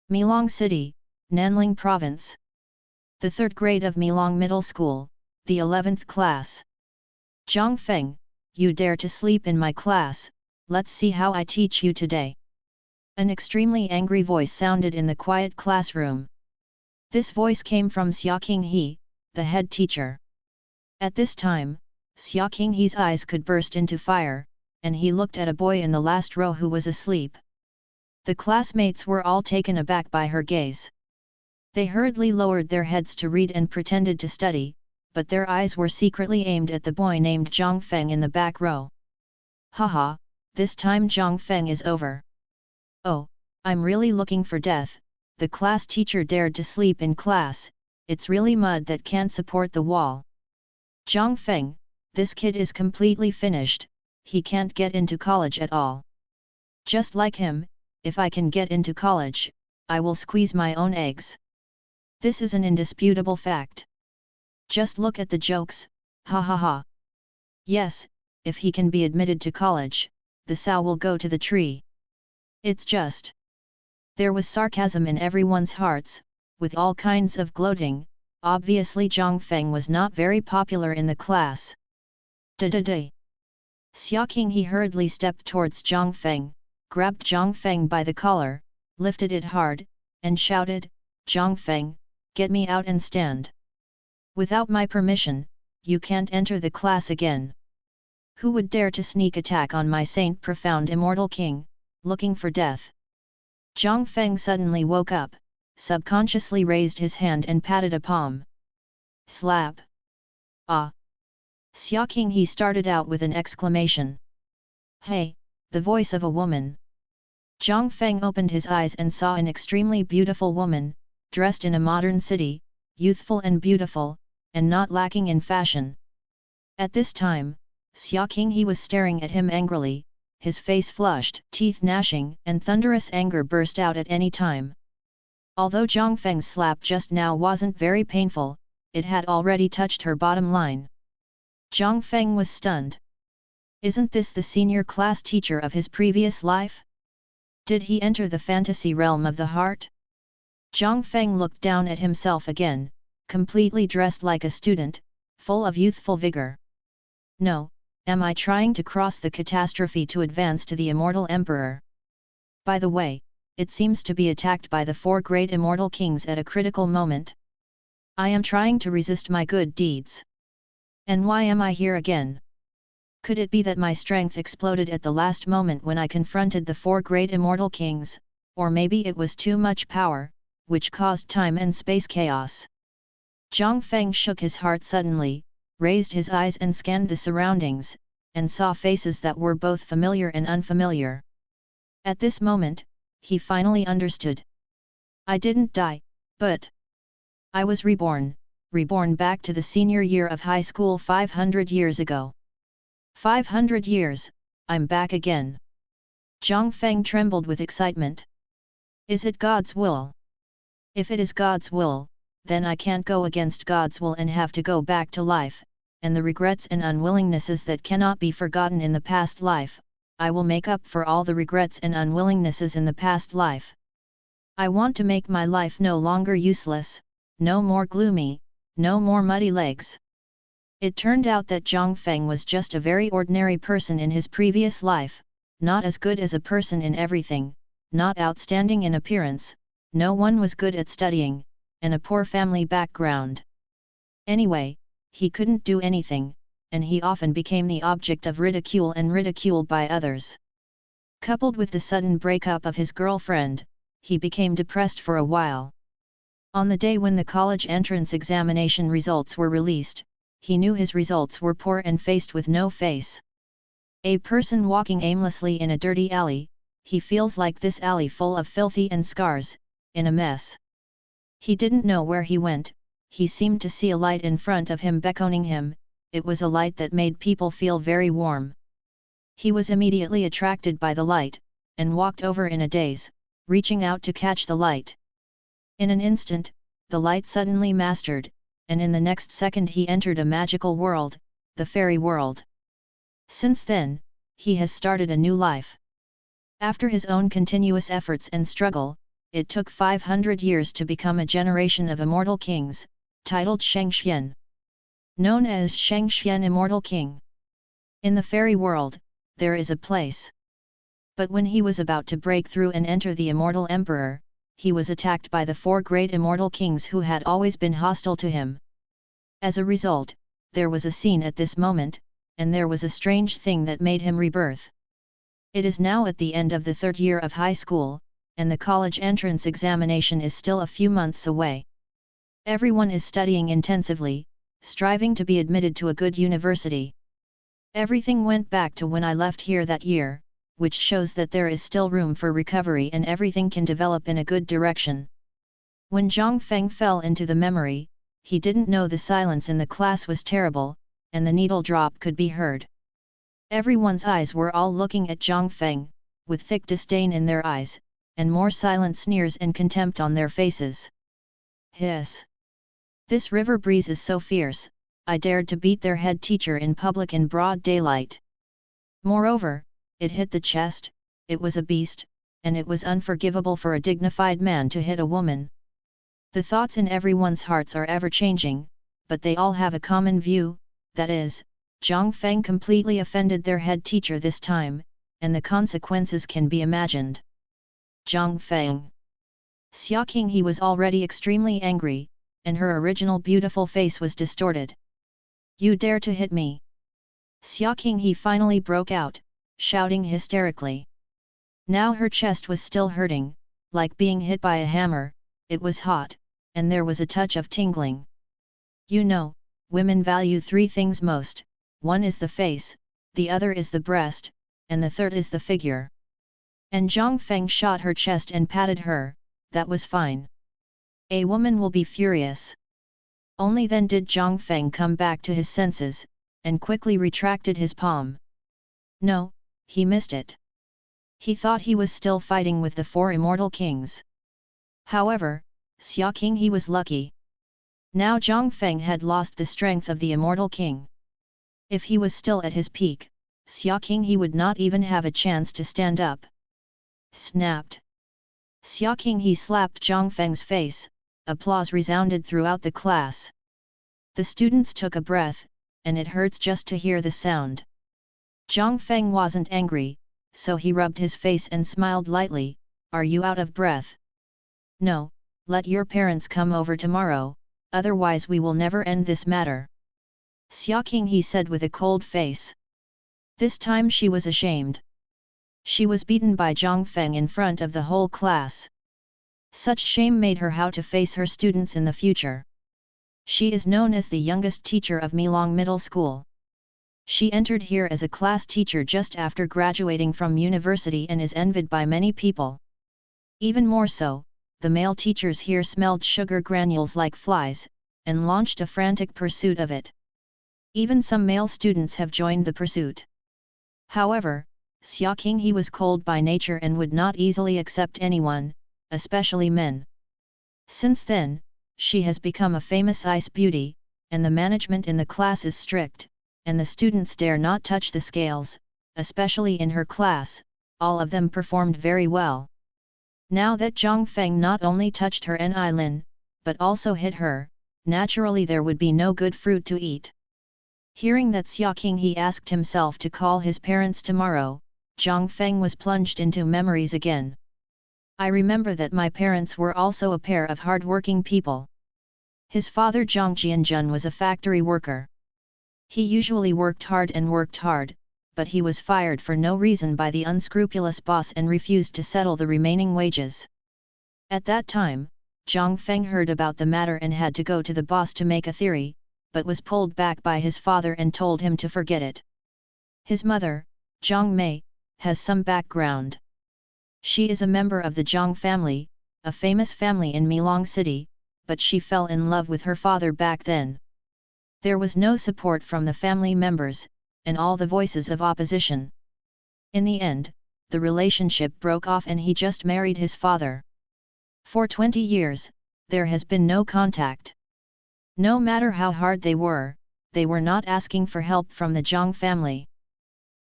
Milong City, Nanling Province. The 3rd grade of Milong Middle School, the 11th class. Zhang Feng, you dare to sleep in my class, let's see how I teach you today. An extremely angry voice sounded in the quiet classroom. This voice came from Xia Qinghe, the head teacher. At this time, Xia Qinghe's eyes could burst into fire, and he looked at a boy in the last row who was asleep. The classmates were all taken aback by her gaze. They hurriedly lowered their heads to read and pretended to study, but their eyes were secretly aimed at the boy named Zhang Feng in the back row. Haha, this time Zhang Feng is over. Oh, I'm really looking for death. The class teacher dared to sleep in class, it's really mud that can't support the wall. Zhang Feng, this kid is completely finished, he can't get into college at all. Just like him, if I can get into college, I will squeeze my own eggs. This is an indisputable fact. Just look at the jokes, ha ha ha. Yes, if he can be admitted to college, the sow will go to the tree. It's just. There was sarcasm in everyone's hearts, with all kinds of gloating. Obviously Zhang Feng was not very popular in the class. Da-da-da. Xia Qinghe hurriedly stepped towards Zhang Feng, grabbed Zhang Feng by the collar, lifted it hard, and shouted, Zhang Feng, get me out and stand. Without my permission, you can't enter the class again. Who would dare to sneak attack on my saint profound immortal king, looking for death? Zhang Feng suddenly woke up, subconsciously raised his hand and patted a palm. Slap! Ah! Xia Qinghe started out with an exclamation. Hey, the voice of a woman. Zhang Feng opened his eyes and saw an extremely beautiful woman, dressed in a modern city, youthful and beautiful, and not lacking in fashion. At this time, Xia Qinghe was staring at him angrily, his face flushed, teeth gnashing, and thunderous anger burst out at any time. Although Zhang Feng's slap just now wasn't very painful, it had already touched her bottom line. Zhang Feng was stunned. Isn't this the senior class teacher of his previous life? Did he enter the fantasy realm of the heart? Zhang Feng looked down at himself again, completely dressed like a student, full of youthful vigor. No, am I trying to cross the catastrophe to advance to the immortal emperor? By the way, it seems to be attacked by the 4 great immortal kings at a critical moment. I am trying to resist my good deeds. And why am I here again? Could it be that my strength exploded at the last moment when I confronted the 4 great immortal kings, or maybe it was too much power, which caused time and space chaos? Zhang Feng shook his heart suddenly, raised his eyes and scanned the surroundings, and saw faces that were both familiar and unfamiliar. At this moment, he finally understood. I didn't die, but I was reborn back to the senior year of high school 500 years ago. 500 years, I'm back again. Zhang Feng trembled with excitement. Is it God's will? If it is God's will, then I can't go against God's will and have to go back to life, and the regrets and unwillingnesses that cannot be forgotten in the past life, I will make up for all the regrets and unwillingnesses in the past life. I want to make my life no longer useless, no more gloomy, no more muddy legs. It turned out that Zhang Feng was just a very ordinary person in his previous life, not as good as a person in everything, not outstanding in appearance, no one was good at studying, and a poor family background. Anyway, he couldn't do anything, and he often became the object of ridicule and ridicule by others. Coupled with the sudden breakup of his girlfriend, he became depressed for a while. On the day when the college entrance examination results were released, he knew his results were poor and faced with no face. A person walking aimlessly in a dirty alley, he feels like this alley full of filthy and scars, in a mess. He didn't know where he went, he seemed to see a light in front of him beckoning him, it was a light that made people feel very warm. He was immediately attracted by the light, and walked over in a daze, reaching out to catch the light. In an instant, the light suddenly mastered, and in the next second he entered a magical world, the fairy world. Since then, he has started a new life. After his own continuous efforts and struggle, it took 500 years to become a generation of immortal kings, titled Shangxian. Known as Shangxian Immortal King. In the fairy world, there is a place. But when he was about to break through and enter the immortal emperor, he was attacked by the 4 great immortal kings who had always been hostile to him. As a result, there was a scene at this moment, and there was a strange thing that made him rebirth. It is now at the end of the 3rd year of high school, and the college entrance examination is still a few months away. Everyone is studying intensively, striving to be admitted to a good university. Everything went back to when I left here that year, which shows that there is still room for recovery and everything can develop in a good direction. When Zhang Feng fell into the memory, he didn't know the silence in the class was terrible, and the needle drop could be heard. Everyone's eyes were all looking at Zhang Feng, with thick disdain in their eyes, and more silent sneers and contempt on their faces. Hiss! This river breeze is so fierce, I dared to beat their head teacher in public in broad daylight. Moreover, it hit the chest, it was a beast, and it was unforgivable for a dignified man to hit a woman. The thoughts in everyone's hearts are ever-changing, but they all have a common view, that is, Zhang Feng completely offended their head teacher this time, and the consequences can be imagined. Zhang Feng. Xia Qinghe was already extremely angry, and her original beautiful face was distorted. You dare to hit me! Xia Qinghe finally broke out, shouting hysterically. Now her chest was still hurting, like being hit by a hammer, it was hot, and there was a touch of tingling. You know, women value 3 things most, one is the face, the other is the breast, and the third is the figure. And Zhang Feng shot her chest and patted her, that was fine. A woman will be furious. Only then did Zhang Feng come back to his senses, and quickly retracted his palm. No, he missed it. He thought he was still fighting with the 4 immortal kings. However, Xia Qinghe was lucky. Now Zhang Feng had lost the strength of the immortal king. If he was still at his peak, Xia Qinghe would not even have a chance to stand up. Snapped. Xia Qinghe slapped Zhang Feng's face, applause resounded throughout the class. The students took a breath, and it hurts just to hear the sound. Zhang Feng wasn't angry, so he rubbed his face and smiled lightly, are you out of breath? No, let your parents come over tomorrow, otherwise we will never end this matter. Xia Qinghe said with a cold face. This time she was ashamed. She was beaten by Zhang Feng in front of the whole class. Such shame made her how to face her students in the future. She is known as the youngest teacher of Milong Middle School. She entered here as a class teacher just after graduating from university and is envied by many people. Even more so, the male teachers here smelled sugar granules like flies, and launched a frantic pursuit of it. Even some male students have joined the pursuit. However, Xia Qinghe was cold by nature and would not easily accept anyone, especially men. Since then, she has become a famous ice beauty, and the management in the class is strict, and the students dare not touch the scales, especially in her class, all of them performed very well. Now that Zhang Feng not only touched her Nilin, but also hit her, naturally there would be no good fruit to eat. Hearing that Xia Qinghe asked himself to call his parents tomorrow, Zhang Feng was plunged into memories again. I remember that my parents were also a pair of hard-working people. His father Zhang Jianjun was a factory worker. He usually worked hard, but he was fired for no reason by the unscrupulous boss and refused to settle the remaining wages. At that time, Zhang Feng heard about the matter and had to go to the boss to make a theory, but was pulled back by his father and told him to forget it. His mother, Zhang Mei, has some background. She is a member of the Zhang family, a famous family in Milong City, but she fell in love with her father back then. There was no support from the family members, and all the voices of opposition. In the end, the relationship broke off and he just married his father. For 20 years, there has been no contact. No matter how hard they were not asking for help from the Zhang family.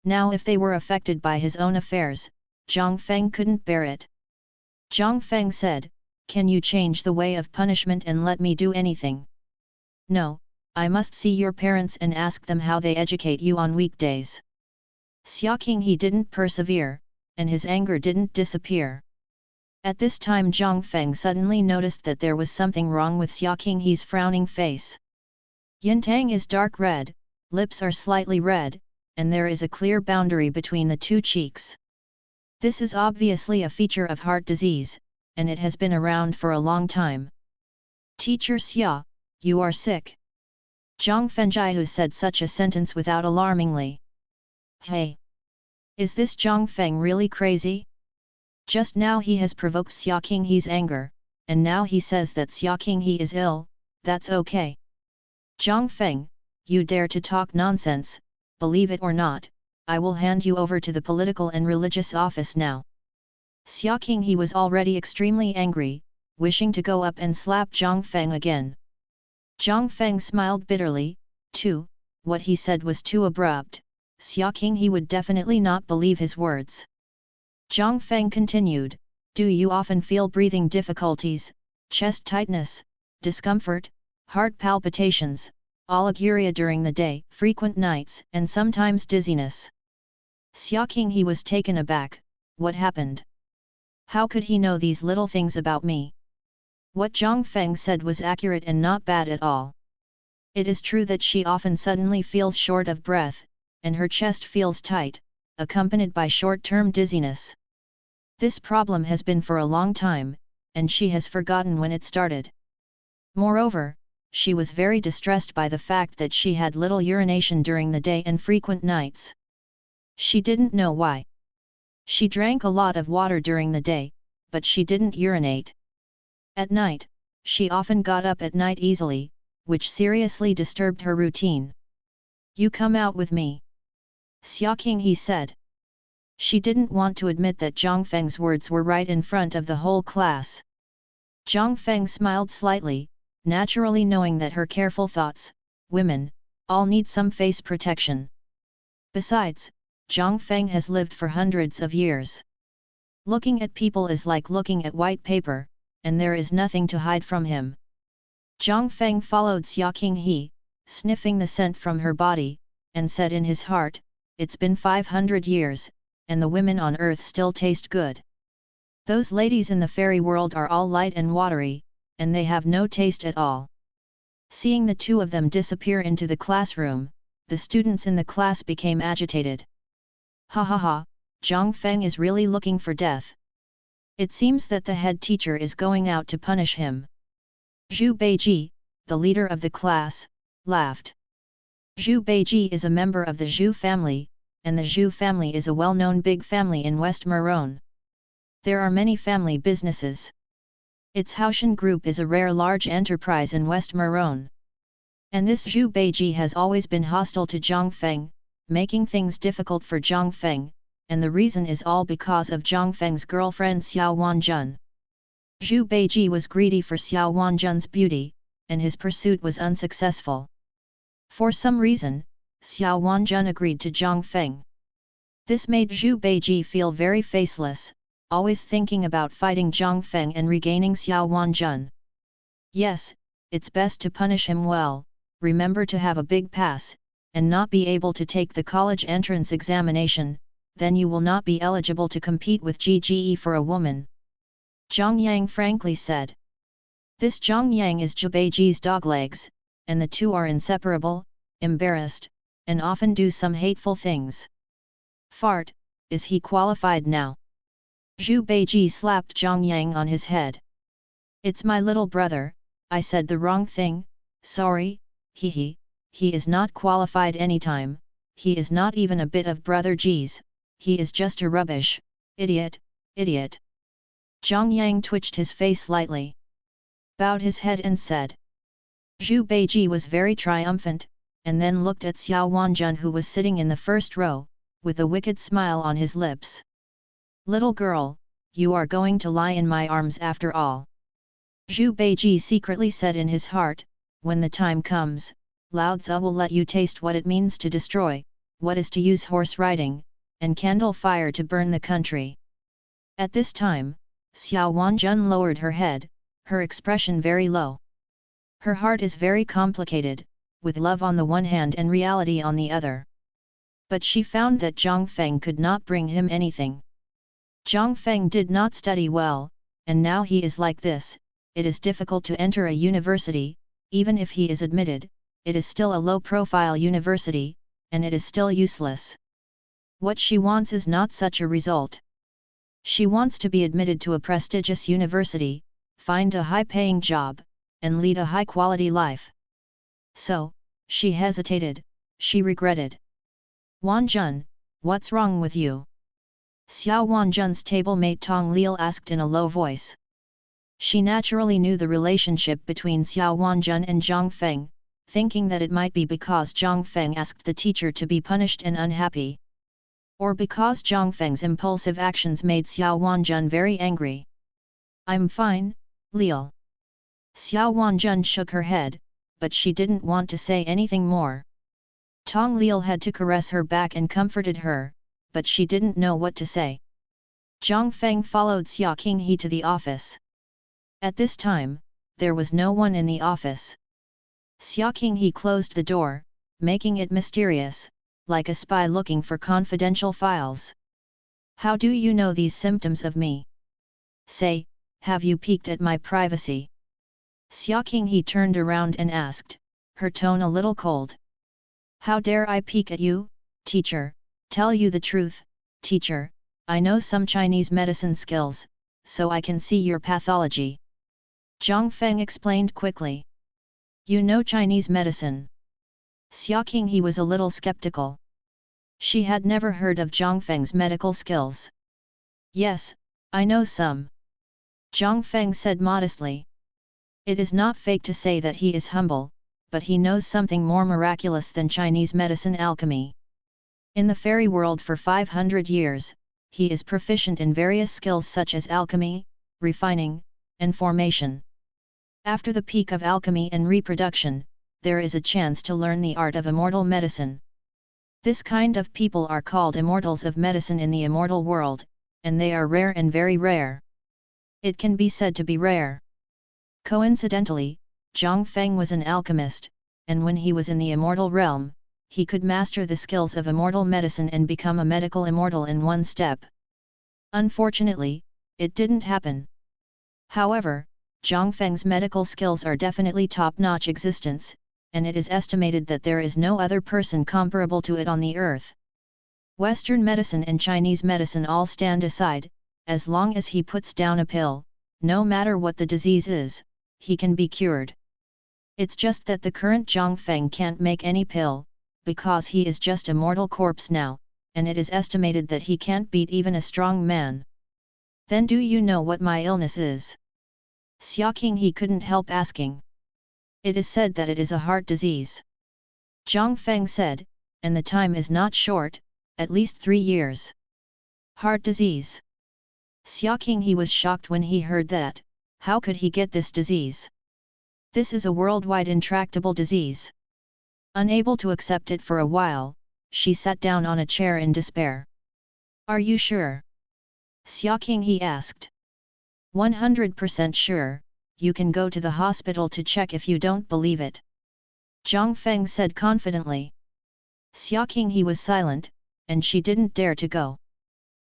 Now if they were affected by his own affairs, Zhang Feng couldn't bear it. Zhang Feng said, "Can you change the way of punishment and let me do anything?" "No, I must see your parents and ask them how they educate you on weekdays." Xia Qinghe didn't persevere, and his anger didn't disappear. At this time Zhang Feng suddenly noticed that there was something wrong with Xia Qinghe's frowning face. Yintang is dark red, lips are slightly red, and there is a clear boundary between the two cheeks. This is obviously a feature of heart disease, and it has been around for a long time. "Teacher Xia, you are sick." Zhang Fengjaihu said such a sentence without alarmingly. "Hey! Is this Zhang Feng really crazy? Just now he has provoked Xia Qinghe's anger, and now he says that Xia Qinghe is ill, that's okay. Zhang Feng, you dare to talk nonsense, believe it or not, I will hand you over to the political and religious office now." Xia Qinghe was already extremely angry, wishing to go up and slap Zhang Feng again. Zhang Feng smiled bitterly, too. What he said was too abrupt. Xia Qinghe would definitely not believe his words. Zhang Feng continued, "Do you often feel breathing difficulties, chest tightness, discomfort, heart palpitations, oliguria during the day, frequent nights, and sometimes dizziness?" Xia Qinghe was taken aback. What happened? How could he know these little things about me? What Zhang Feng said was accurate and not bad at all. It is true that she often suddenly feels short of breath, and her chest feels tight, accompanied by short-term dizziness. This problem has been for a long time, and she has forgotten when it started. Moreover, she was very distressed by the fact that she had little urination during the day and frequent nights. She didn't know why. She drank a lot of water during the day, but she didn't urinate. At night, she often got up at night easily, which seriously disturbed her routine. "You come out with me," Xia Qinghe said. She didn't want to admit that Zhang Feng's words were right in front of the whole class. Zhang Feng smiled slightly, naturally knowing that her careful thoughts, "Women, all need some face protection." Besides, Zhang Feng has lived for hundreds of years. Looking at people is like looking at white paper, and there is nothing to hide from him. Zhang Feng followed Xia Qinghe, sniffing the scent from her body, and said in his heart, "It's been 500 years, and the women on earth still taste good. Those ladies in the fairy world are all light and watery, and they have no taste at all." Seeing the two of them disappear into the classroom, the students in the class became agitated. "Ha ha ha, Zhang Feng is really looking for death. It seems that the head teacher is going out to punish him." Zhu Beiji, the leader of the class, laughed. Zhu Beiji is a member of the Zhu family, and the Zhu family is a well-known big family in West Maron. There are many family businesses. Its Haoshan Group is a rare large enterprise in West Maron. And this Zhu Beiji has always been hostile to Zhang Feng, making things difficult for Zhang Feng, and the reason is all because of Zhang Feng's girlfriend Xiao Wanjun. Zhu Beiji was greedy for Xiao Wanjun's beauty, and his pursuit was unsuccessful. For some reason, Xiao Wanjun agreed to Zhang Feng. This made Zhu Beiji feel very faceless, always thinking about fighting Zhang Feng and regaining Xiao Wanjun. Yes, it's best to punish him well. Remember to have a big pass, and not be able to take the college entrance examination, then you will not be eligible to compete with GGE for a woman. Zhang Yang frankly said. This Zhang Yang is Zhu Beiji's doglegs, and the two are inseparable, embarrassed, and often do some hateful things. Fart, is he qualified now? Zhu Beiji slapped Zhang Yang on his head. "It's my little brother, I said the wrong thing, sorry, he is not qualified anytime, he is not even a bit of brother G's, he is just a rubbish, idiot, idiot." Zhang Yang twitched his face lightly, bowed his head and said. Zhu Beiji was very triumphant, and then looked at Xiao Wanjun who was sitting in the first row, with a wicked smile on his lips. "Little girl, you are going to lie in my arms after all." Zhu Beiji secretly said in his heart, "When the time comes, Lao Tzu will let you taste what it means to destroy, what is to use horse riding, and candle fire to burn the country." At this time, Xiao Wanjun lowered her head, her expression very low. Her heart is very complicated, with love on the one hand and reality on the other. But she found that Zhang Feng could not bring him anything. Zhang Feng did not study well, and now he is like this. It is difficult to enter a university. Even if he is admitted, it is still a low-profile university, and it is still useless. What she wants is not such a result. She wants to be admitted to a prestigious university, find a high-paying job, and lead a high-quality life. So, she hesitated, she regretted. Wanjun, what's wrong with you? Xiao Wanjun's table-mate Tong Liu asked in a low voice. She naturally knew the relationship between Xiao Wanjun and Zhang Feng, thinking that it might be because Zhang Feng asked the teacher to be punished and unhappy. Or because Zhang Feng's impulsive actions made Xiao Wanjun very angry. I'm fine, Liu. Xiao Wanjun shook her head, but she didn't want to say anything more. Tong Liu had to caress her back and comforted her, but she didn't know what to say. Zhang Feng followed Xia Qinghe to the office. At this time, there was no one in the office. Xia Qinghe closed the door, making it mysterious, like a spy looking for confidential files. How do you know these symptoms of me? Say, have you peeked at my privacy? Xia Qinghe turned around and asked, her tone a little cold. How dare I peek at you, teacher? Tell you the truth, teacher, I know some Chinese medicine skills, so I can see your pathology. Zhang Feng explained quickly. You know Chinese medicine? Xia Qinghe was a little skeptical. She had never heard of Zhang Feng's medical skills. Yes, I know some. Zhang Feng said modestly. It is not fake to say that he is humble, but he knows something more miraculous than Chinese medicine alchemy. In the fairy world for 500 years, he is proficient in various skills such as alchemy, refining, and formation. After the peak of alchemy and reproduction, there is a chance to learn the art of immortal medicine. This kind of people are called immortals of medicine in the immortal world, and they are rare and very rare. It can be said to be rare. Coincidentally, Zhang Feng was an alchemist, and when he was in the immortal realm, he could master the skills of immortal medicine and become a medical immortal in one step. Unfortunately, it didn't happen. However, Zhang Feng's medical skills are definitely top-notch existence, and it is estimated that there is no other person comparable to it on the earth. Western medicine and Chinese medicine all stand aside, as long as he puts down a pill, no matter what the disease is, he can be cured. It's just that the current Zhang Feng can't make any pill, because he is just a mortal corpse now, and it is estimated that he can't beat even a strong man. Then do you know what my illness is? Xia Qinghe couldn't help asking. It is said that it is a heart disease. Zhang Feng said, and the time is not short, at least 3 years. Heart disease. Xia Qinghe was shocked when he heard that. How could he get this disease? This is a worldwide intractable disease. Unable to accept it for a while, she sat down on a chair in despair. Are you sure? Xia Qinghe asked. 100% sure, you can go to the hospital to check if you don't believe it. Zhang Feng said confidently. Xia Qinghe was silent, and she didn't dare to go.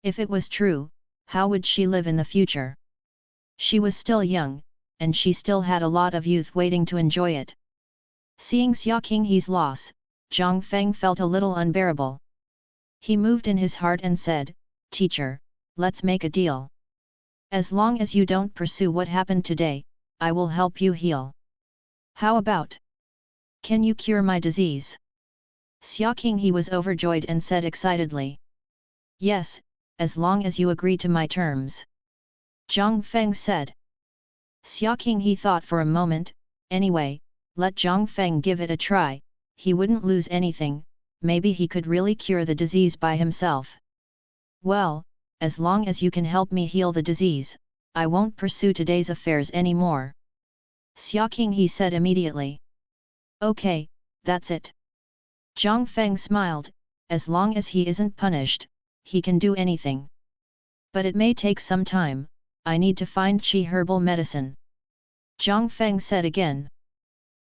If it was true, how would she live in the future? She was still young, and she still had a lot of youth waiting to enjoy it. Seeing Xia Qinghe's loss, Zhang Feng felt a little unbearable. He moved in his heart and said, Teacher, let's make a deal. As long as you don't pursue what happened today, I will help you heal. How about? Can you cure my disease? Xia Qinghe was overjoyed and said excitedly. Yes, as long as you agree to my terms. Zhang Feng said. Xia Qinghe thought for a moment, anyway, let Zhang Feng give it a try, he wouldn't lose anything, maybe he could really cure the disease by himself. Well, as long as you can help me heal the disease, I won't pursue today's affairs anymore. Xia Qinghe said immediately. Okay, that's it. Zhang Feng smiled, as long as he isn't punished, he can do anything. But it may take some time, I need to find Qi herbal medicine. Zhang Feng said again.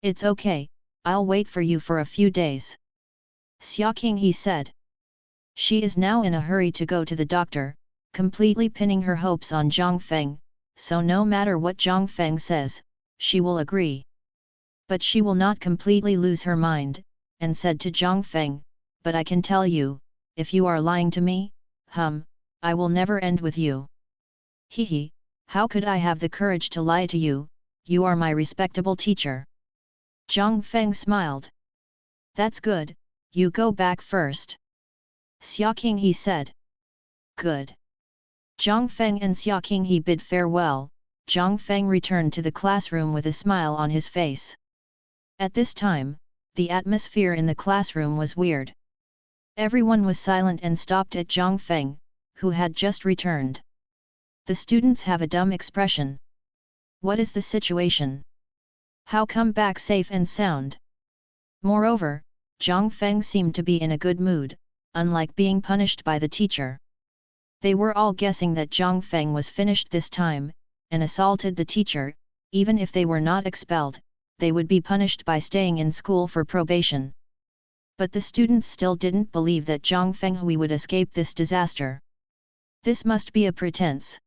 It's okay, I'll wait for you for a few days. Xia Qinghe said. She is now in a hurry to go to the doctor, completely pinning her hopes on Zhang Feng, so no matter what Zhang Feng says, she will agree. But she will not completely lose her mind, and said to Zhang Feng, but I can tell you, if you are lying to me, I will never end with you. Hee, how could I have the courage to lie to you, you are my respectable teacher. Zhang Feng smiled. That's good, you go back first. Xia Qinghe said. Good. Zhang Feng and Xia Qinghe bid farewell. Zhang Feng returned to the classroom with a smile on his face. At this time, the atmosphere in the classroom was weird. Everyone was silent and stopped at Zhang Feng, who had just returned. The students have a dumb expression. What is the situation? How come back safe and sound? Moreover, Zhang Feng seemed to be in a good mood, unlike being punished by the teacher. They were all guessing that Zhang Feng was finished this time, and assaulted the teacher. Even if they were not expelled, they would be punished by staying in school for probation. But the students still didn't believe that Zhang Fenghui would escape this disaster. This must be a pretense.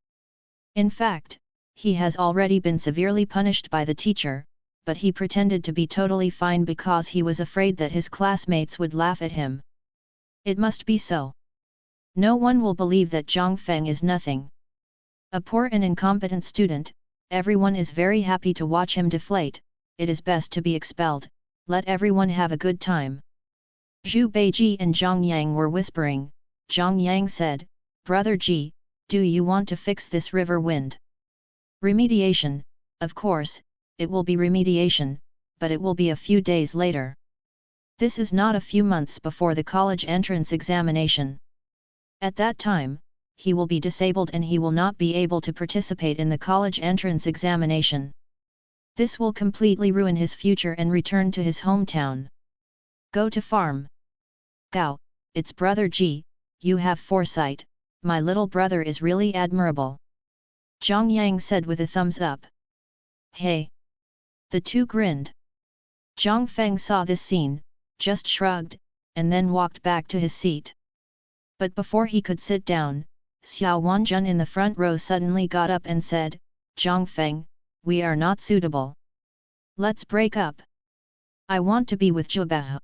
In fact, he has already been severely punished by the teacher, but he pretended to be totally fine because he was afraid that his classmates would laugh at him. It must be so. No one will believe that Zhang Feng is nothing. A poor and incompetent student, everyone is very happy to watch him deflate. It is best to be expelled, let everyone have a good time. Zhu Beiji and Zhang Yang were whispering. Zhang Yang said, Brother Ji, do you want to fix this river wind? Remediation, of course, it will be remediation, but it will be a few days later. This is not a few months before the college entrance examination. At that time, he will be disabled and he will not be able to participate in the college entrance examination. This will completely ruin his future and return to his hometown. Go to farm. Gao, it's Brother Ji, you have foresight, my little brother is really admirable. Zhang Yang said with a thumbs up. Hey! The two grinned. Zhang Feng saw this scene, just shrugged, and then walked back to his seat. But before he could sit down, Xiao Wanjun in the front row suddenly got up and said, Zhang Feng, we are not suitable. Let's break up. I want to be with Zhubehe.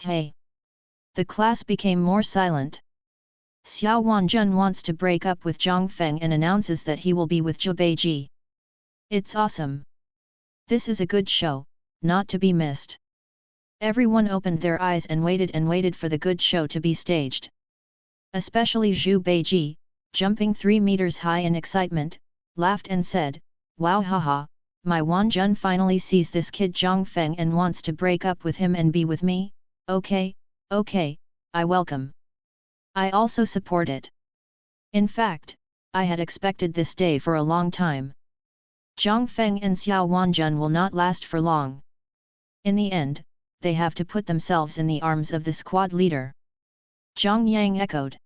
Hey! The class became more silent. Xiao Wanjun wants to break up with Zhang Feng and announces that he will be with Zhubeji. It's awesome. This is a good show, not to be missed. Everyone opened their eyes and waited for the good show to be staged. Especially Zhu Beiji, jumping 3 meters high in excitement, laughed and said, Wow haha, my Wanjun finally sees this kid Zhang Feng and wants to break up with him and be with me, okay, I welcome. I also support it. In fact, I had expected this day for a long time. Zhang Feng and Xiao Wanjun will not last for long. In the end, they have to put themselves in the arms of the squad leader. Zhang Yang echoed.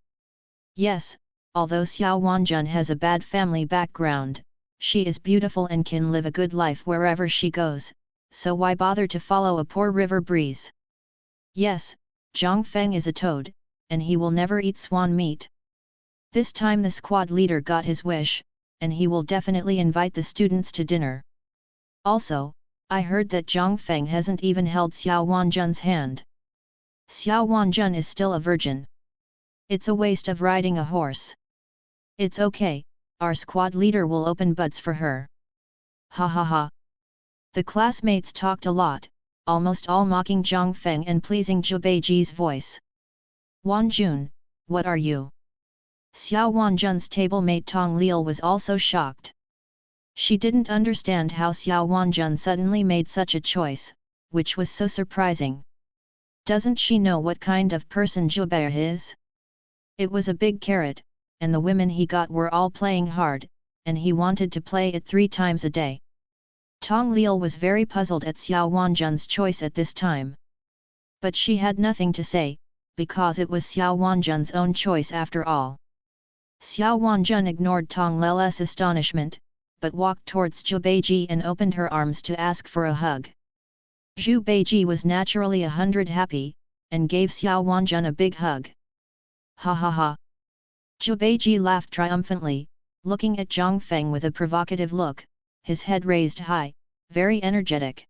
Yes, although Xiao Wanjun has a bad family background, she is beautiful and can live a good life wherever she goes, so why bother to follow a poor river breeze? Yes, Zhang Feng is a toad, and he will never eat swan meat. This time the squad leader got his wish, and he will definitely invite the students to dinner. Also, I heard that Zhang Feng hasn't even held Xiao Wanjun's hand. Xiao Wanjun is still a virgin. It's a waste of riding a horse. It's okay, our squad leader will open buds for her. Ha ha ha. The classmates talked a lot, almost all mocking Zhang Feng and pleasing Zhu Beiji's voice. Wanjun, what are you? Xiao Wanjun's table-mate Tong Liu was also shocked. She didn't understand how Xiao Wanjun suddenly made such a choice, which was so surprising. Doesn't she know what kind of person Zhubehe is? It was a big carrot, and the women he got were all playing hard, and he wanted to play it 3 times a day. Tong Liu was very puzzled at Xiao Wanjun's choice at this time. But she had nothing to say, because it was Xiao Wanjun's own choice after all. Xiao Wanjun ignored Tong Lele's astonishment, but walked towards Zhu Beiji and opened her arms to ask for a hug. Zhu Beiji was naturally 100 happy, and gave Xiao Wanjun a big hug. Ha ha ha! Zhu Beiji laughed triumphantly, looking at Zhang Feng with a provocative look, his head raised high, very energetic.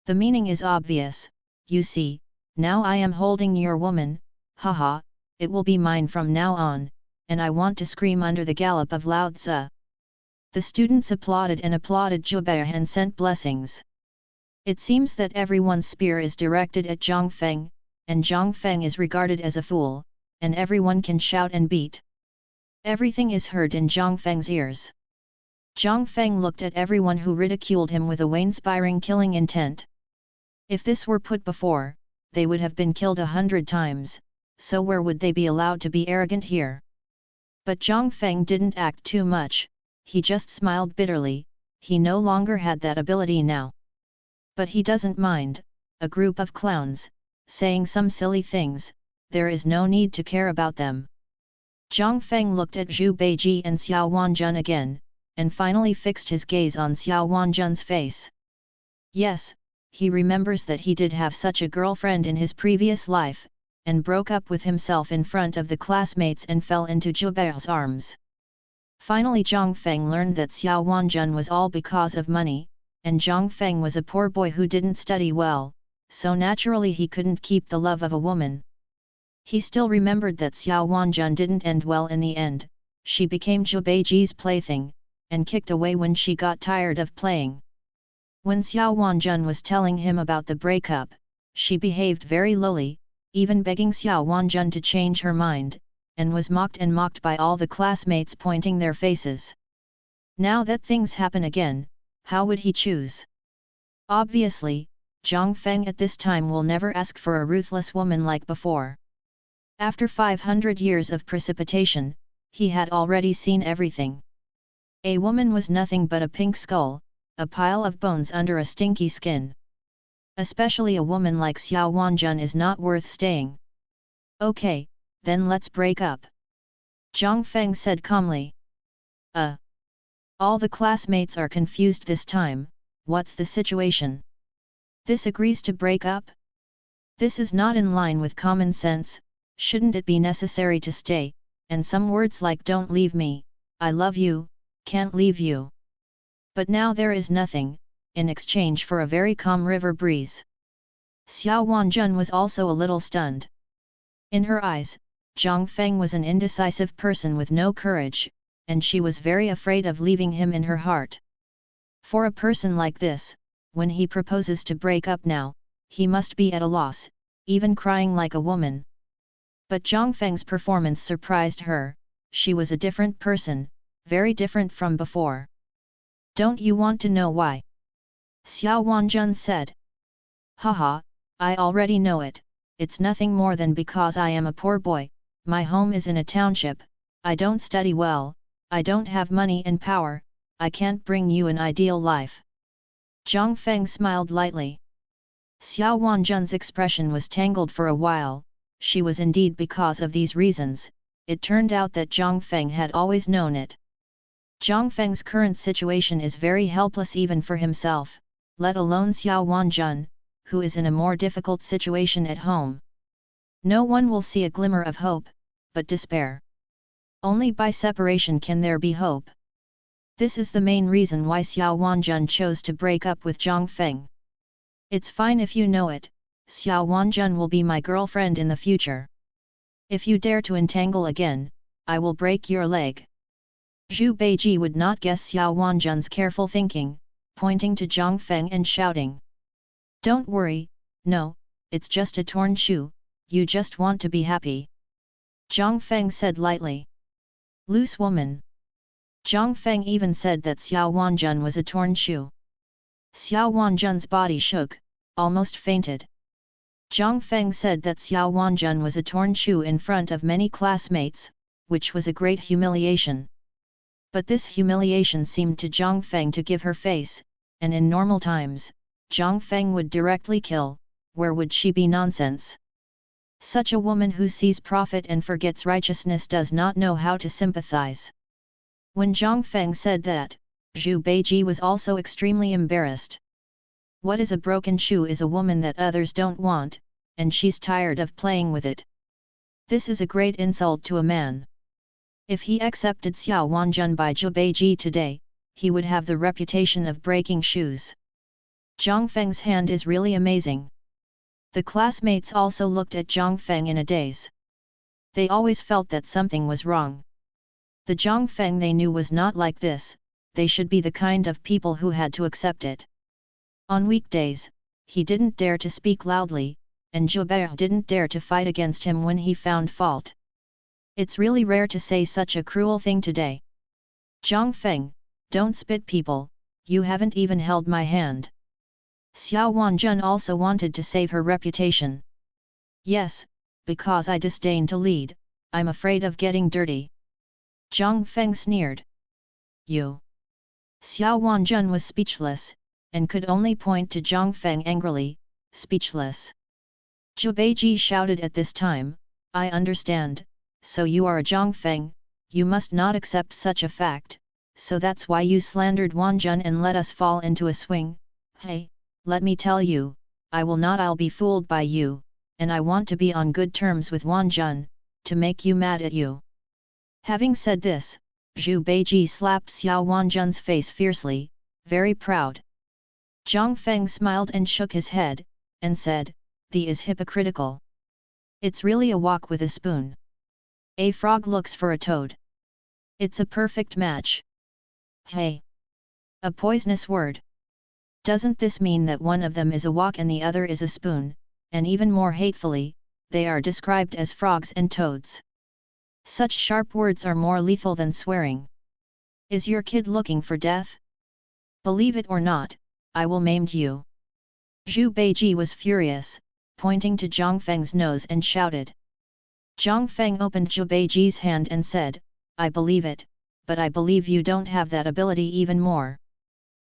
The meaning is obvious, you see, now I am holding your woman, haha, it will be mine from now on, and I want to scream under the gallop of Lao Tzu. The students applauded and applauded Zhu Beiji and sent blessings. It seems that everyone's spear is directed at Zhang Feng, and Zhang Feng is regarded as a fool, and everyone can shout and beat. Everything is heard in Zhang Feng's ears. Zhang Feng looked at everyone who ridiculed him with a way-inspiring killing intent. If this were put before, they would have been killed 100 times, so where would they be allowed to be arrogant here? But Zhang Feng didn't act too much, he just smiled bitterly, he no longer had that ability now. But he doesn't mind, a group of clowns, saying some silly things, there is no need to care about them. Zhang Feng looked at Zhu Beiji and Xiao Wanjun again, and finally fixed his gaze on Xiao Wanjun's face. Yes, he remembers that he did have such a girlfriend in his previous life, and broke up with himself in front of the classmates and fell into Zhu Beiji's arms. Finally Zhang Feng learned that Xiao Wanjun was all because of money, and Zhang Feng was a poor boy who didn't study well, so naturally he couldn't keep the love of a woman. He still remembered that Xiao Wanjun didn't end well in the end, she became Zhu Beiji's plaything, and kicked away when she got tired of playing. When Xiao Wanjun was telling him about the breakup, she behaved very lowly, even begging Xiao Wanjun to change her mind, and was mocked by all the classmates pointing their faces. Now that things happen again, how would he choose? Obviously, Zhang Feng at this time will never ask for a ruthless woman like before. After 500 years of precipitation, he had already seen everything. A woman was nothing but a pink skull, a pile of bones under a stinky skin. Especially a woman like Xiao Wanjun is not worth staying. Okay, then let's break up. Zhang Feng said calmly. All the classmates are confused this time, what's the situation? This agrees to break up? This is not in line with common sense, shouldn't it be necessary to stay, and some words like don't leave me, I love you, can't leave you. But now there is nothing, in exchange for a very calm river breeze. Xiao Wanjun was also a little stunned. In her eyes, Zhang Feng was an indecisive person with no courage, and she was very afraid of leaving him in her heart. For a person like this, when he proposes to break up now, he must be at a loss, even crying like a woman. But Zhang Feng's performance surprised her, she was a different person, very different from before. Don't you want to know why? Xiao Wanjun said. Haha, I already know it, it's nothing more than because I am a poor boy, my home is in a township, I don't study well, I don't have money and power, I can't bring you an ideal life. Zhang Feng smiled lightly. Xiao Wanjun's expression was tangled for a while, she was indeed because of these reasons, it turned out that Zhang Feng had always known it. Zhang Feng's current situation is very helpless even for himself, let alone Xiao Wanjun, who is in a more difficult situation at home. No one will see a glimmer of hope, but despair. Only by separation can there be hope. This is the main reason why Xiao Wanjun chose to break up with Zhang Feng. It's fine if you know it, Xiao Wanjun will be my girlfriend in the future. If you dare to entangle again, I will break your leg. Zhu Beiji would not guess Xiao Wanjun's careful thinking, pointing to Zhang Feng and shouting. Don't worry, no, it's just a torn shoe, you just want to be happy. Zhang Feng said lightly. Loose woman. Zhang Feng even said that Xiao Wanjun was a torn shoe. Xiao Wanjun's body shook, almost fainted. Zhang Feng said that Xiao Wanjun was a torn shoe in front of many classmates, which was a great humiliation. But this humiliation seemed to Zhang Feng to give her face, and in normal times, Zhang Feng would directly kill, where would she be nonsense? Such a woman who sees profit and forgets righteousness does not know how to sympathize. When Zhang Feng said that, Zhu Beiji was also extremely embarrassed. What is a broken shoe is a woman that others don't want, and she's tired of playing with it. This is a great insult to a man. If he accepted Xiao Wanjun by Zhu Beiji today, he would have the reputation of breaking shoes. Zhang Feng's hand is really amazing. The classmates also looked at Zhang Feng in a daze. They always felt that something was wrong. The Zhang Feng they knew was not like this, they should be the kind of people who had to accept it. On weekdays, he didn't dare to speak loudly, and Zhu Bei didn't dare to fight against him when he found fault. It's really rare to say such a cruel thing today. Zhang Feng, don't spit people, you haven't even held my hand. Xiao Wanjun also wanted to save her reputation. Yes, because I disdain to lead, I'm afraid of getting dirty. Zhang Feng sneered. You. Xiao Wanjun was speechless, and could only point to Zhang Feng angrily, speechless. Zhu Beiji shouted at this time, I understand, so you are a Zhang Feng, you must not accept such a fact, so that's why you slandered Wanjun and let us fall into a swing. Hey, let me tell you, I'll be fooled by you, and I want to be on good terms with Wanjun, to make you mad at you. Having said this, Zhu Beiji slapped Xiao Wanjun's face fiercely, very proud. Zhang Feng smiled and shook his head, and said, "The is hypocritical. It's really a walk with a spoon. A frog looks for a toad. It's a perfect match. Hey! A poisonous word. Doesn't this mean that one of them is a walk and the other is a spoon, and even more hatefully, they are described as frogs and toads? Such sharp words are more lethal than swearing. Is your kid looking for death? Believe it or not, I will maim you." Zhu Beiji was furious, pointing to Zhang Feng's nose and shouted. Zhang Feng opened Zhu Beiji's hand and said, "I believe it, but I believe you don't have that ability even more."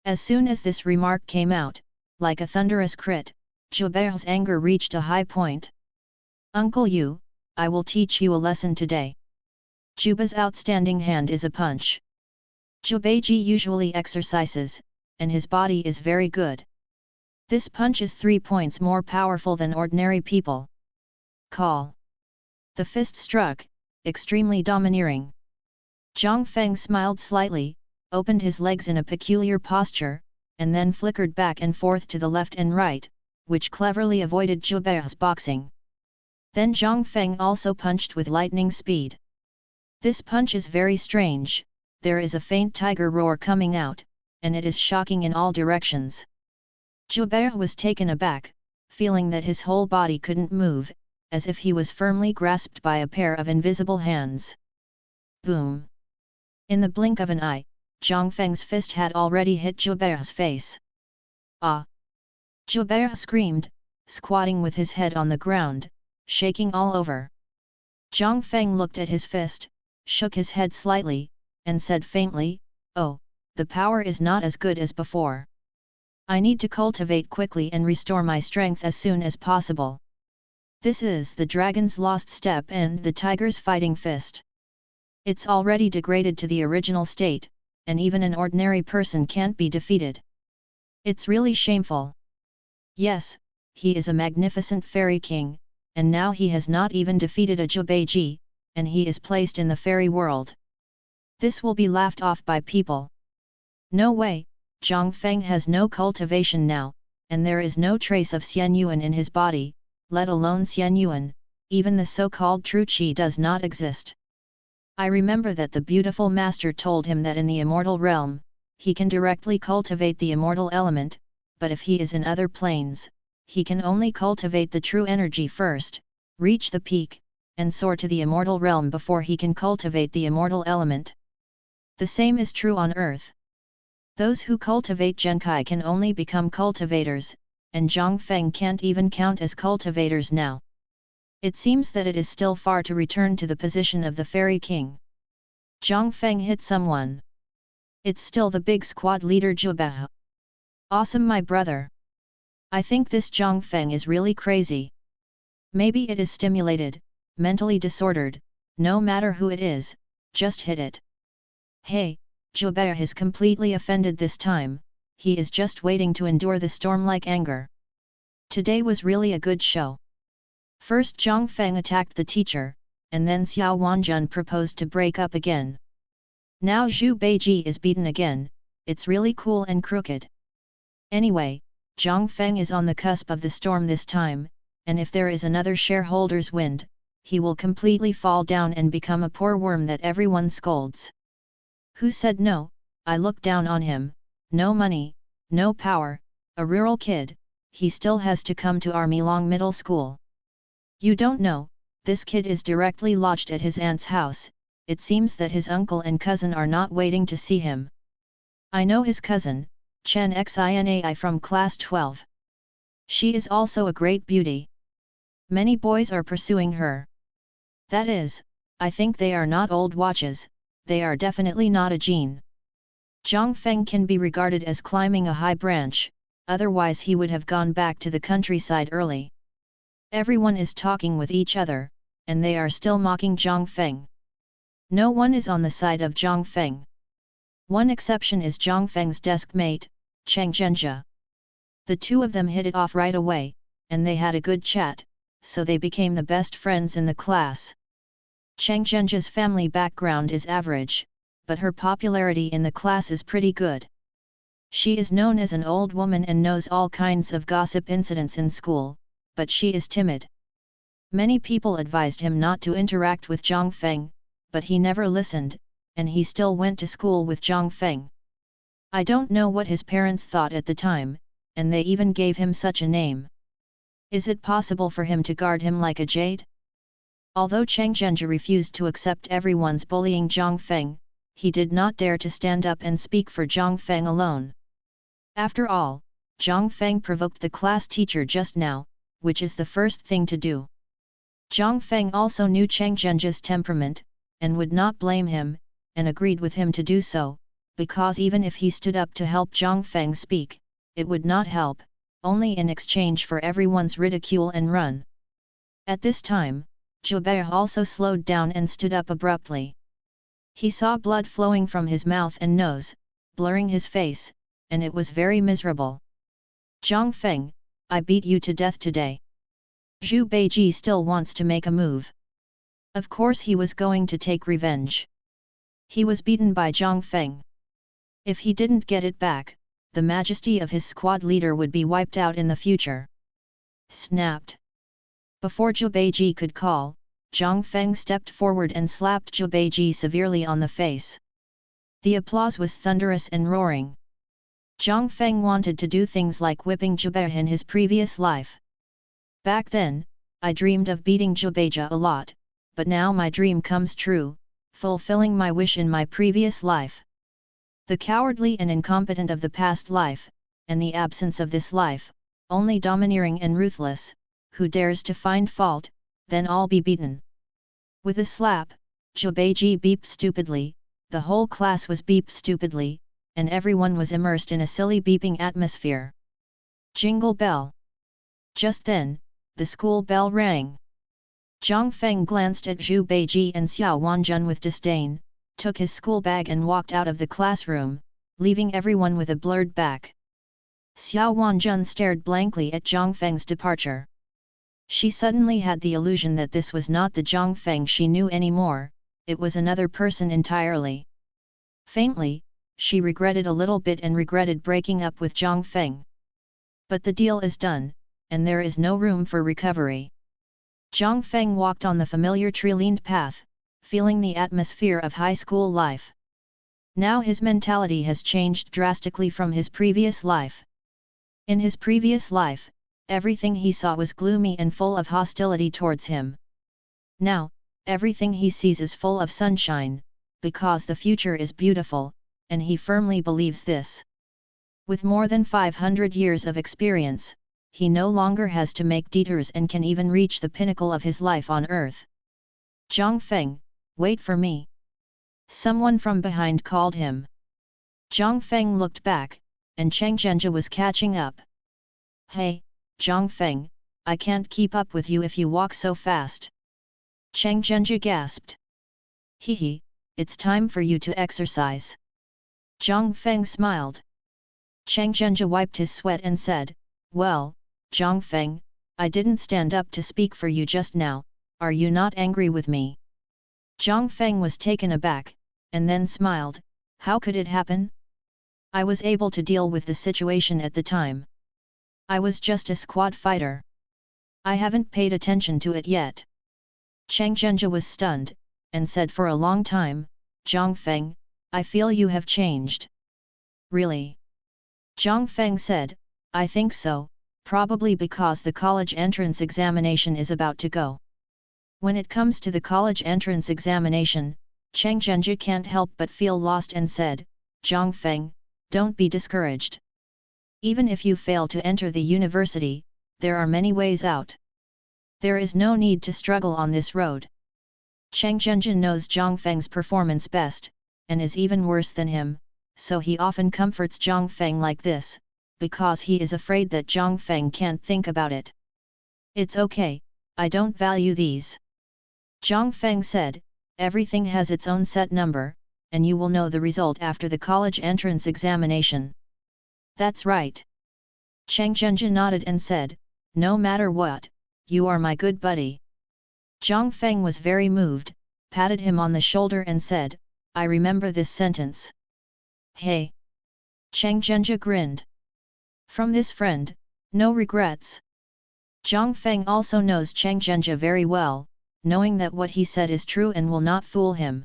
As soon as this remark came out, like a thunderous crit, Zhu Beiji's anger reached a high point. "Uncle Yu, I will teach you a lesson today." Zhuba's outstanding hand is a punch. Zhu Beiji usually exercises, and his body is very good. This punch is 3 points more powerful than ordinary people. Call. The fist struck, extremely domineering. Zhang Feng smiled slightly, opened his legs in a peculiar posture, and then flickered back and forth to the left and right, which cleverly avoided Zhu Bei's boxing. Then Zhang Feng also punched with lightning speed. This punch is very strange, there is a faint tiger roar coming out, and it is shocking in all directions. Zhu Bei was taken aback, feeling that his whole body couldn't move, as if he was firmly grasped by a pair of invisible hands. Boom! In the blink of an eye, Zhang Feng's fist had already hit Zhu Bei's face. Ah! Zhu Bei screamed, squatting with his head on the ground, shaking all over. Zhang Feng looked at his fist, shook his head slightly, and said faintly, "Oh, the power is not as good as before. I need to cultivate quickly and restore my strength as soon as possible." This is the dragon's lost step and the tiger's fighting fist. It's already degraded to the original state, and even an ordinary person can't be defeated. It's really shameful. Yes, he is a magnificent fairy king, and now he has not even defeated a Zhu Beiji, and he is placed in the fairy world. This will be laughed off by people. No way, Zhang Feng has no cultivation now, and there is no trace of Xian Yuan in his body, let alone Xian Yuan, even the so-called true Qi does not exist. I remember that the beautiful master told him that in the immortal realm, he can directly cultivate the immortal element, but if he is in other planes, he can only cultivate the true energy first, reach the peak, and soar to the immortal realm before he can cultivate the immortal element. The same is true on earth. Those who cultivate Genkai can only become cultivators, and Zhang Feng can't even count as cultivators now. It seems that it is still far to return to the position of the fairy king. Zhang Feng hit someone. It's still the big squad leader Zhu Bei. Awesome, my brother. I think this Zhang Feng is really crazy. Maybe it is stimulated, mentally disordered, no matter who it is, just hit it. Hey, Joubert is completely offended this time, he is just waiting to endure the storm like anger. Today was really a good show. First Zhang Feng attacked the teacher, and then Xiao Wanjun proposed to break up again. Now Zhu Beiji is beaten again, it's really cool and crooked. Anyway, Zhang Feng is on the cusp of the storm this time, and if there is another shareholder's wind, he will completely fall down and become a poor worm that everyone scolds. Who said no? I look down on him, no money, no power, a rural kid, he still has to come to our Milong Middle School. You don't know, this kid is directly lodged at his aunt's house, it seems that his uncle and cousin are not waiting to see him. I know his cousin, Chen Xinai from class 12. She is also a great beauty. Many boys are pursuing her. That is, I think they are not old watches, they are definitely not a gene. Zhang Feng can be regarded as climbing a high branch, otherwise he would have gone back to the countryside early. Everyone is talking with each other, and they are still mocking Zhang Feng. No one is on the side of Zhang Feng. One exception is Zhang Feng's desk mate, Cheng Zhenjia. The two of them hit it off right away, and they had a good chat, so they became the best friends in the class. Cheng Zhenjia's family background is average, but her popularity in the class is pretty good. She is known as an old woman and knows all kinds of gossip incidents in school, but she is timid. Many people advised him not to interact with Zhang Feng, but he never listened, and he still went to school with Zhang Feng. I don't know what his parents thought at the time, and they even gave him such a name. Is it possible for him to guard him like a jade? Although Cheng Zhenjia refused to accept everyone's bullying Zhang Feng, he did not dare to stand up and speak for Zhang Feng alone. After all, Zhang Feng provoked the class teacher just now, which is the first thing to do. Zhang Feng also knew Cheng Zhenjia's temperament, and would not blame him, and agreed with him to do so, because even if he stood up to help Zhang Feng speak, it would not help, only in exchange for everyone's ridicule and run. At this time, Joubert also slowed down and stood up abruptly. He saw blood flowing from his mouth and nose, blurring his face, and it was very miserable. Zhang Feng, I beat you to death today. Zhu Beiji still wants to make a move. Of course he was going to take revenge. He was beaten by Zhang Feng. If he didn't get it back, the majesty of his squad leader would be wiped out in the future. Snapped. Before Zhu Beiji could call, Zhang Feng stepped forward and slapped Zhu Beiji severely on the face. The applause was thunderous and roaring. Zhang Feng wanted to do things like whipping Joubert in his previous life. Back then, I dreamed of beating Zhu Beiji a lot, but now my dream comes true, fulfilling my wish in my previous life. The cowardly and incompetent of the past life, and the absence of this life, only domineering and ruthless, who dares to find fault, then all be beaten. With a slap, Zhu Beiji beeped stupidly, the whole class was beeped stupidly, and everyone was immersed in a silly beeping atmosphere. Jingle bell! Just then, the school bell rang. Zhang Feng glanced at Zhu Beiji and Xiao Wanjun with disdain, took his school bag and walked out of the classroom, leaving everyone with a blurred back. Xiao Wanjun stared blankly at Zhang Feng's departure. She suddenly had the illusion that this was not the Zhang Feng she knew anymore, it was another person entirely. Faintly, she regretted a little bit and regretted breaking up with Zhang Feng. But the deal is done, and there is no room for recovery. Zhang Feng walked on the familiar tree-lined path, feeling the atmosphere of high school life. Now his mentality has changed drastically from his previous life. In his previous life, everything he saw was gloomy and full of hostility towards him. Now, everything he sees is full of sunshine, because the future is beautiful, and he firmly believes this. With more than 500 years of experience, he no longer has to make detours and can even reach the pinnacle of his life on earth. Zhang Feng, wait for me. Someone from behind called him. Zhang Feng looked back, and Cheng Zhenjia was catching up. Hey, Zhang Feng, I can't keep up with you if you walk so fast. Chang Zhenjie gasped. Hehe, it's time for you to exercise. Zhang Feng smiled. Chang Zhenjie wiped his sweat and said, well, Zhang Feng, I didn't stand up to speak for you just now, are you not angry with me? Zhang Feng was taken aback, and then smiled, how could it happen? I was able to deal with the situation at the time. I was just a squad fighter. I haven't paid attention to it yet. Chang Zhenjie was stunned, and said for a long time, Zhang Feng, I feel you have changed. Really? Zhang Feng said, I think so, probably because the college entrance examination is about to go. When it comes to the college entrance examination, Chang Zhenjie can't help but feel lost and said, Zhang Feng, don't be discouraged. Even if you fail to enter the university, there are many ways out. There is no need to struggle on this road. Chang Zhenjie knows Zhang Feng's performance best, and is even worse than him, so he often comforts Zhang Feng like this, because he is afraid that Zhang Feng can't think about it. It's okay, I don't value these. Zhang Feng said, everything has its own set number, and you will know the result after the college entrance examination. That's right. Chang Zhenjie nodded and said, no matter what, you are my good buddy. Zhang Feng was very moved, patted him on the shoulder and said, I remember this sentence. Hey! Chang Zhenjie grinned. From this friend, no regrets. Zhang Feng also knows Chang Zhenjie very well, knowing that what he said is true and will not fool him.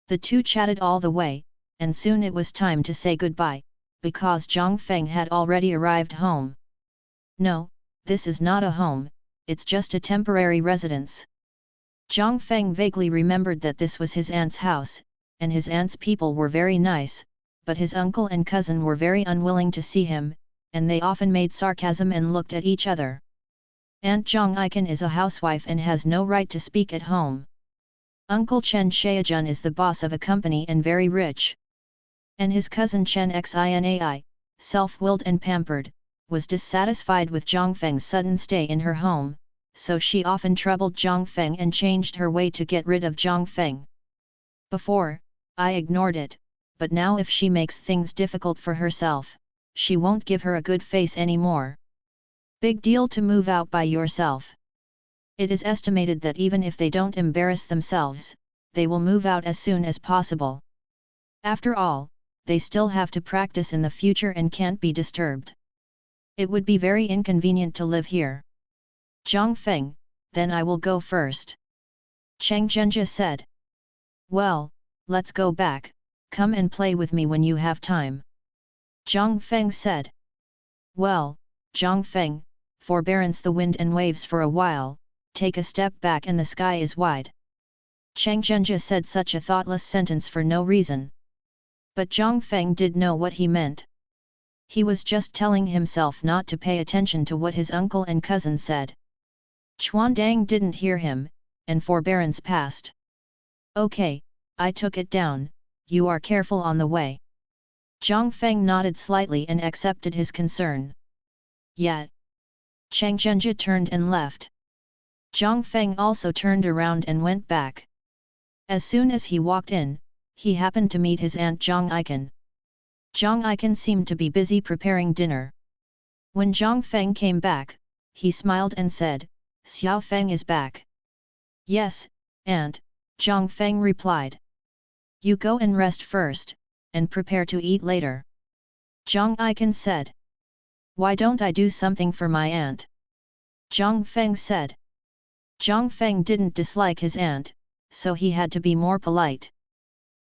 The two chatted all the way, and soon it was time to say goodbye, because Zhang Feng had already arrived home. No, this is not a home, it's just a temporary residence. Zhang Feng vaguely remembered that this was his aunt's house, and his aunt's people were very nice, but his uncle and cousin were very unwilling to see him, and they often made sarcasm and looked at each other. Aunt Zhang Iken is a housewife and has no right to speak at home. Uncle Chen Xiaojun is the boss of a company and very rich. And his cousin Chen Xinai, self-willed and pampered, was dissatisfied with Zhang Feng's sudden stay in her home, so she often troubled Zhang Feng and changed her way to get rid of Zhang Feng. Before, I ignored it, but now if she makes things difficult for herself, she won't give her a good face anymore. Big deal to move out by yourself. It is estimated that even if they don't embarrass themselves, they will move out as soon as possible. After all, they still have to practice in the future and can't be disturbed. It would be very inconvenient to live here. Zhang Feng, then I will go first. Chang Zhenjie said. Well, let's go back, come and play with me when you have time. Zhang Feng said. Well, Zhang Feng, forbearance the wind and waves for a while, take a step back and the sky is wide. Chang Zhenjie said such a thoughtless sentence for no reason. But Zhang Feng did know what he meant. He was just telling himself not to pay attention to what his uncle and cousin said. Chuandang didn't hear him, and forbearance passed. Okay, I took it down, you are careful on the way. Zhang Feng nodded slightly and accepted his concern. Yet, Chang Zhenjie turned and left. Zhang Feng also turned around and went back. As soon as he walked in, he happened to meet his aunt Zhang Iken. Zhang Iken seemed to be busy preparing dinner. When Zhang Feng came back, he smiled and said, Xiao Feng is back. Yes, aunt, Zhang Feng replied. You go and rest first, and prepare to eat later. Zhang Iken said. Why don't I do something for my aunt? Zhang Feng said. Zhang Feng didn't dislike his aunt, so he had to be more polite.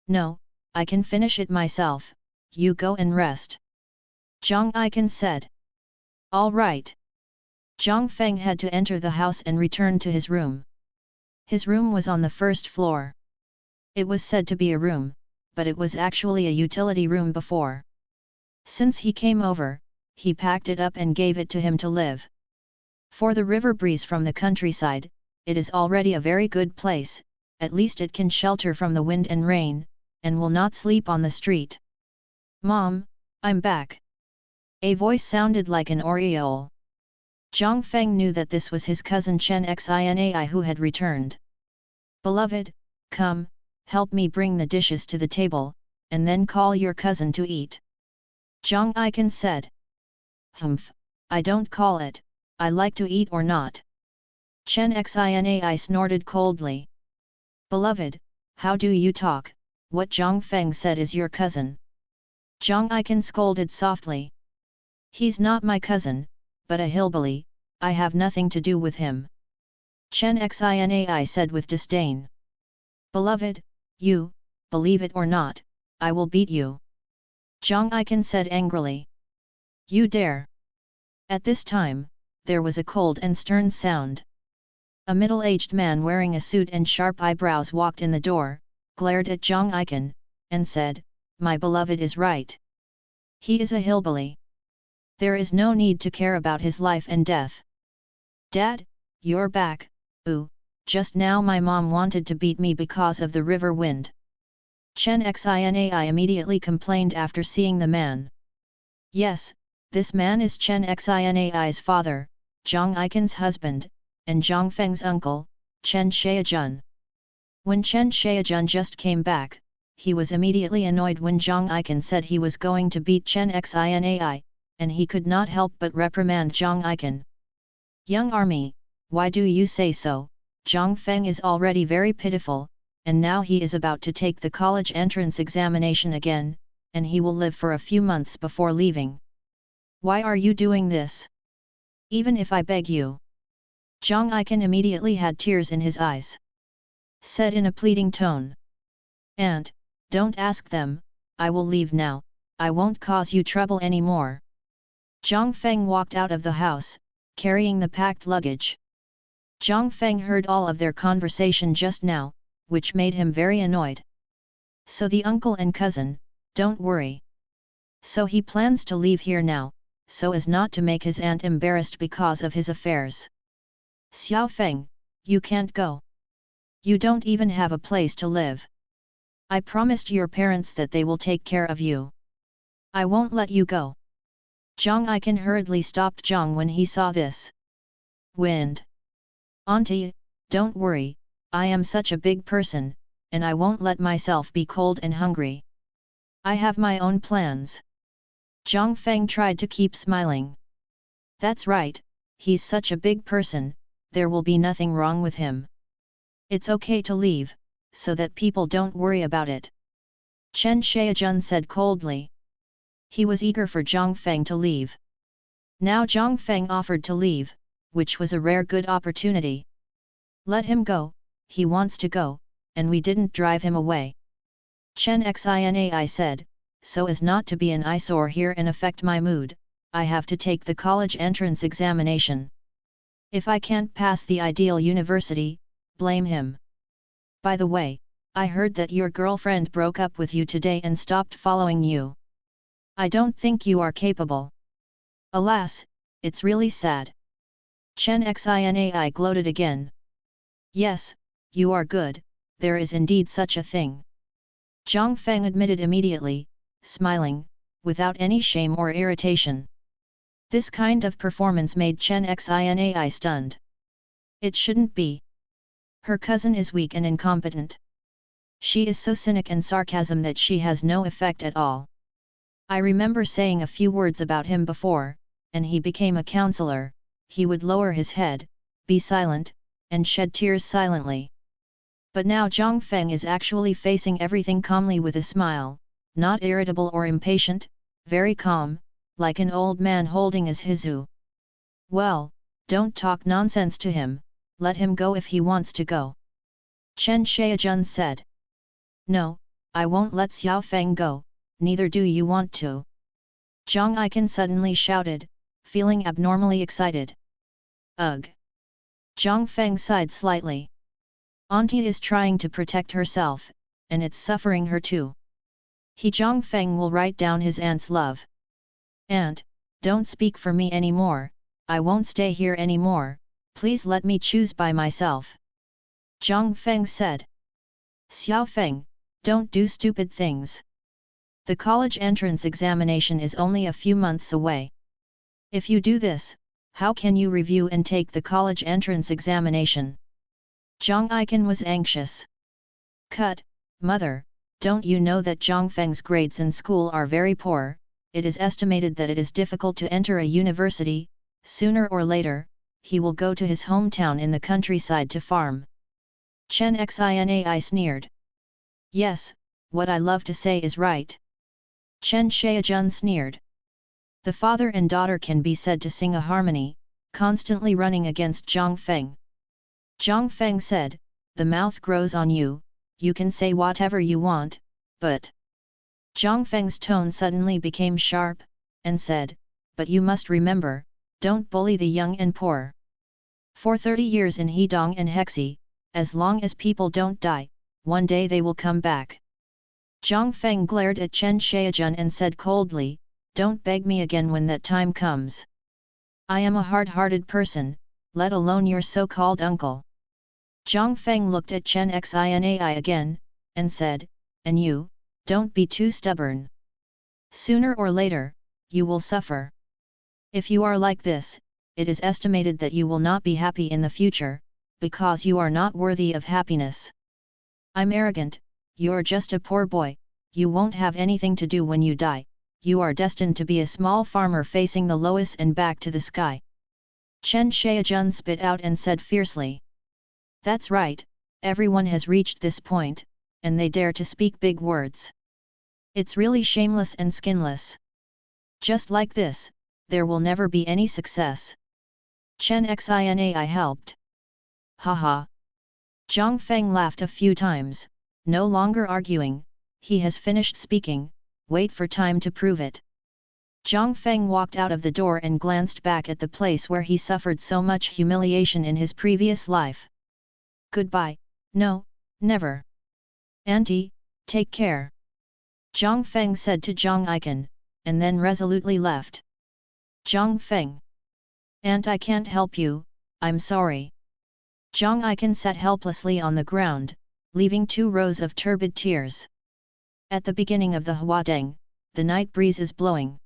No, I can finish it myself, you go and rest. Zhang Iken said. All right. Zhang Feng had to enter the house and return to his room. His room was on the first floor. It was said to be a room, but it was actually a utility room before. Since he came over, he packed it up and gave it to him to live. For the river breeze from the countryside, it is already a very good place, at least it can shelter from the wind and rain, and will not sleep on the street. Mom, I'm back. A voice sounded like an aureole. Zhang Feng knew that this was his cousin Chen Xinai who had returned. Beloved, come, help me bring the dishes to the table, and then call your cousin to eat. Zhang Iken said. Humph, I don't call it, I like to eat or not. Chen Xinai snorted coldly. Beloved, how do you talk, what Zhang Feng said is your cousin. Zhang Iken scolded softly. He's not my cousin, but a hillbilly, I have nothing to do with him. Chen Xinai said with disdain. Beloved, you, believe it or not, I will beat you. Zhang Iken said angrily. You dare. At this time, there was a cold and stern sound. A middle-aged man wearing a suit and sharp eyebrows walked in the door, glared at Zhang Iken, and said, My beloved is right. He is a hillbilly. There is no need to care about his life and death. Dad, you're back. Ooh, just now my mom wanted to beat me because of the river wind. Chen Xinai immediately complained after seeing the man. Yes, this man is Chen Xinai's father, Zhang Iken's husband, and Zhang Feng's uncle, Chen Shaojun. When Chen Shaojun just came back, he was immediately annoyed when Zhang Iken said he was going to beat Chen Xinai, and he could not help but reprimand Zhang Iken. Young army, why do you say so? Zhang Feng is already very pitiful, and now he is about to take the college entrance examination again, and he will live for a few months before leaving. Why are you doing this? Even if I beg you. Zhang Iken immediately had tears in his eyes. Said in a pleading tone. Aunt, don't ask them, I will leave now, I won't cause you trouble anymore. Zhang Feng walked out of the house, carrying the packed luggage. Zhang Feng heard all of their conversation just now, which made him very annoyed. So the uncle and cousin, don't worry. So he plans to leave here now, so as not to make his aunt embarrassed because of his affairs. Xiao Feng, you can't go. You don't even have a place to live. I promised your parents that they will take care of you. I won't let you go. Zhang Iken hurriedly stopped Zhang when he saw this. Wind. Auntie, don't worry, I am such a big person, and I won't let myself be cold and hungry. I have my own plans. Zhang Feng tried to keep smiling. That's right, he's such a big person, there will be nothing wrong with him. It's okay to leave, so that people don't worry about it. Chen Shaojun said coldly. He was eager for Zhang Feng to leave. Now Zhang Feng offered to leave, which was a rare good opportunity. Let him go, he wants to go, and we didn't drive him away. Chen Xinai said, so as not to be an eyesore here and affect my mood, I have to take the college entrance examination. If I can't pass the ideal university, blame him. By the way, I heard that your girlfriend broke up with you today and stopped following you. I don't think you are capable. Alas, it's really sad. Chen Xinai gloated again. Yes, you are good, there is indeed such a thing. Zhang Feng admitted immediately, smiling, without any shame or irritation. This kind of performance made Chen Xinai stunned. It shouldn't be. Her cousin is weak and incompetent. She is so cynic and sarcasm that she has no effect at all. I remember saying a few words about him before, and he became a counselor, he would lower his head, be silent, and shed tears silently. But now Zhang Feng is actually facing everything calmly with a smile, not irritable or impatient, very calm, like an old man holding his hizu. Well, don't talk nonsense to him, let him go if he wants to go. Chen Shaojun said. No, I won't let Xiao Feng go, neither do you want to. Zhang Iken suddenly shouted, feeling abnormally excited. Ugh! Zhang Feng sighed slightly. Auntie is trying to protect herself, and it's suffering her too. Zhang Feng will write down his aunt's love. Aunt, don't speak for me anymore, I won't stay here anymore, please let me choose by myself. Zhang Feng said. Xiao Feng, don't do stupid things. The college entrance examination is only a few months away. If you do this, how can you review and take the college entrance examination? Zhang Iken was anxious. Cut, mother, don't you know that Zhang Feng's grades in school are very poor? It is estimated that it is difficult to enter a university. Sooner or later, he will go to his hometown in the countryside to farm. Chen Xinai sneered. Yes, what I love to say is right. Chen Xiaojun sneered. The father and daughter can be said to sing a harmony, constantly running against Zhang Feng. Zhang Feng said, the mouth grows on you, you can say whatever you want, but... Zhang Feng's tone suddenly became sharp, and said, but you must remember, don't bully the young and poor. For 30 years in Hedong and Hexi, as long as people don't die, one day they will come back. Zhang Feng glared at Chen Xiaojun and said coldly, don't beg me again when that time comes. I am a hard-hearted person, let alone your so-called uncle. Zhang Feng looked at Chen Xinai again, and said, and you, don't be too stubborn. Sooner or later, you will suffer. If you are like this, it is estimated that you will not be happy in the future, because you are not worthy of happiness. I'm arrogant, you're just a poor boy, you won't have anything to do when you die, you are destined to be a small farmer facing the lowest and back to the sky. Chen Xiaojun spit out and said fiercely. That's right, everyone has reached this point, and they dare to speak big words. It's really shameless and skinless. Just like this, there will never be any success. Chen Xinai helped. Haha. Zhang Feng laughed a few times, no longer arguing, he has finished speaking, wait for time to prove it. Zhang Feng walked out of the door and glanced back at the place where he suffered so much humiliation in his previous life. Goodbye, no, never. Auntie, take care. Zhang Feng said to Zhang Iken, and then resolutely left. Zhang Feng. Aunt, I can't help you, I'm sorry. Zhang Iken sat helplessly on the ground, leaving 2 rows of turbid tears. At the beginning of the Huadeng, the night breeze is blowing.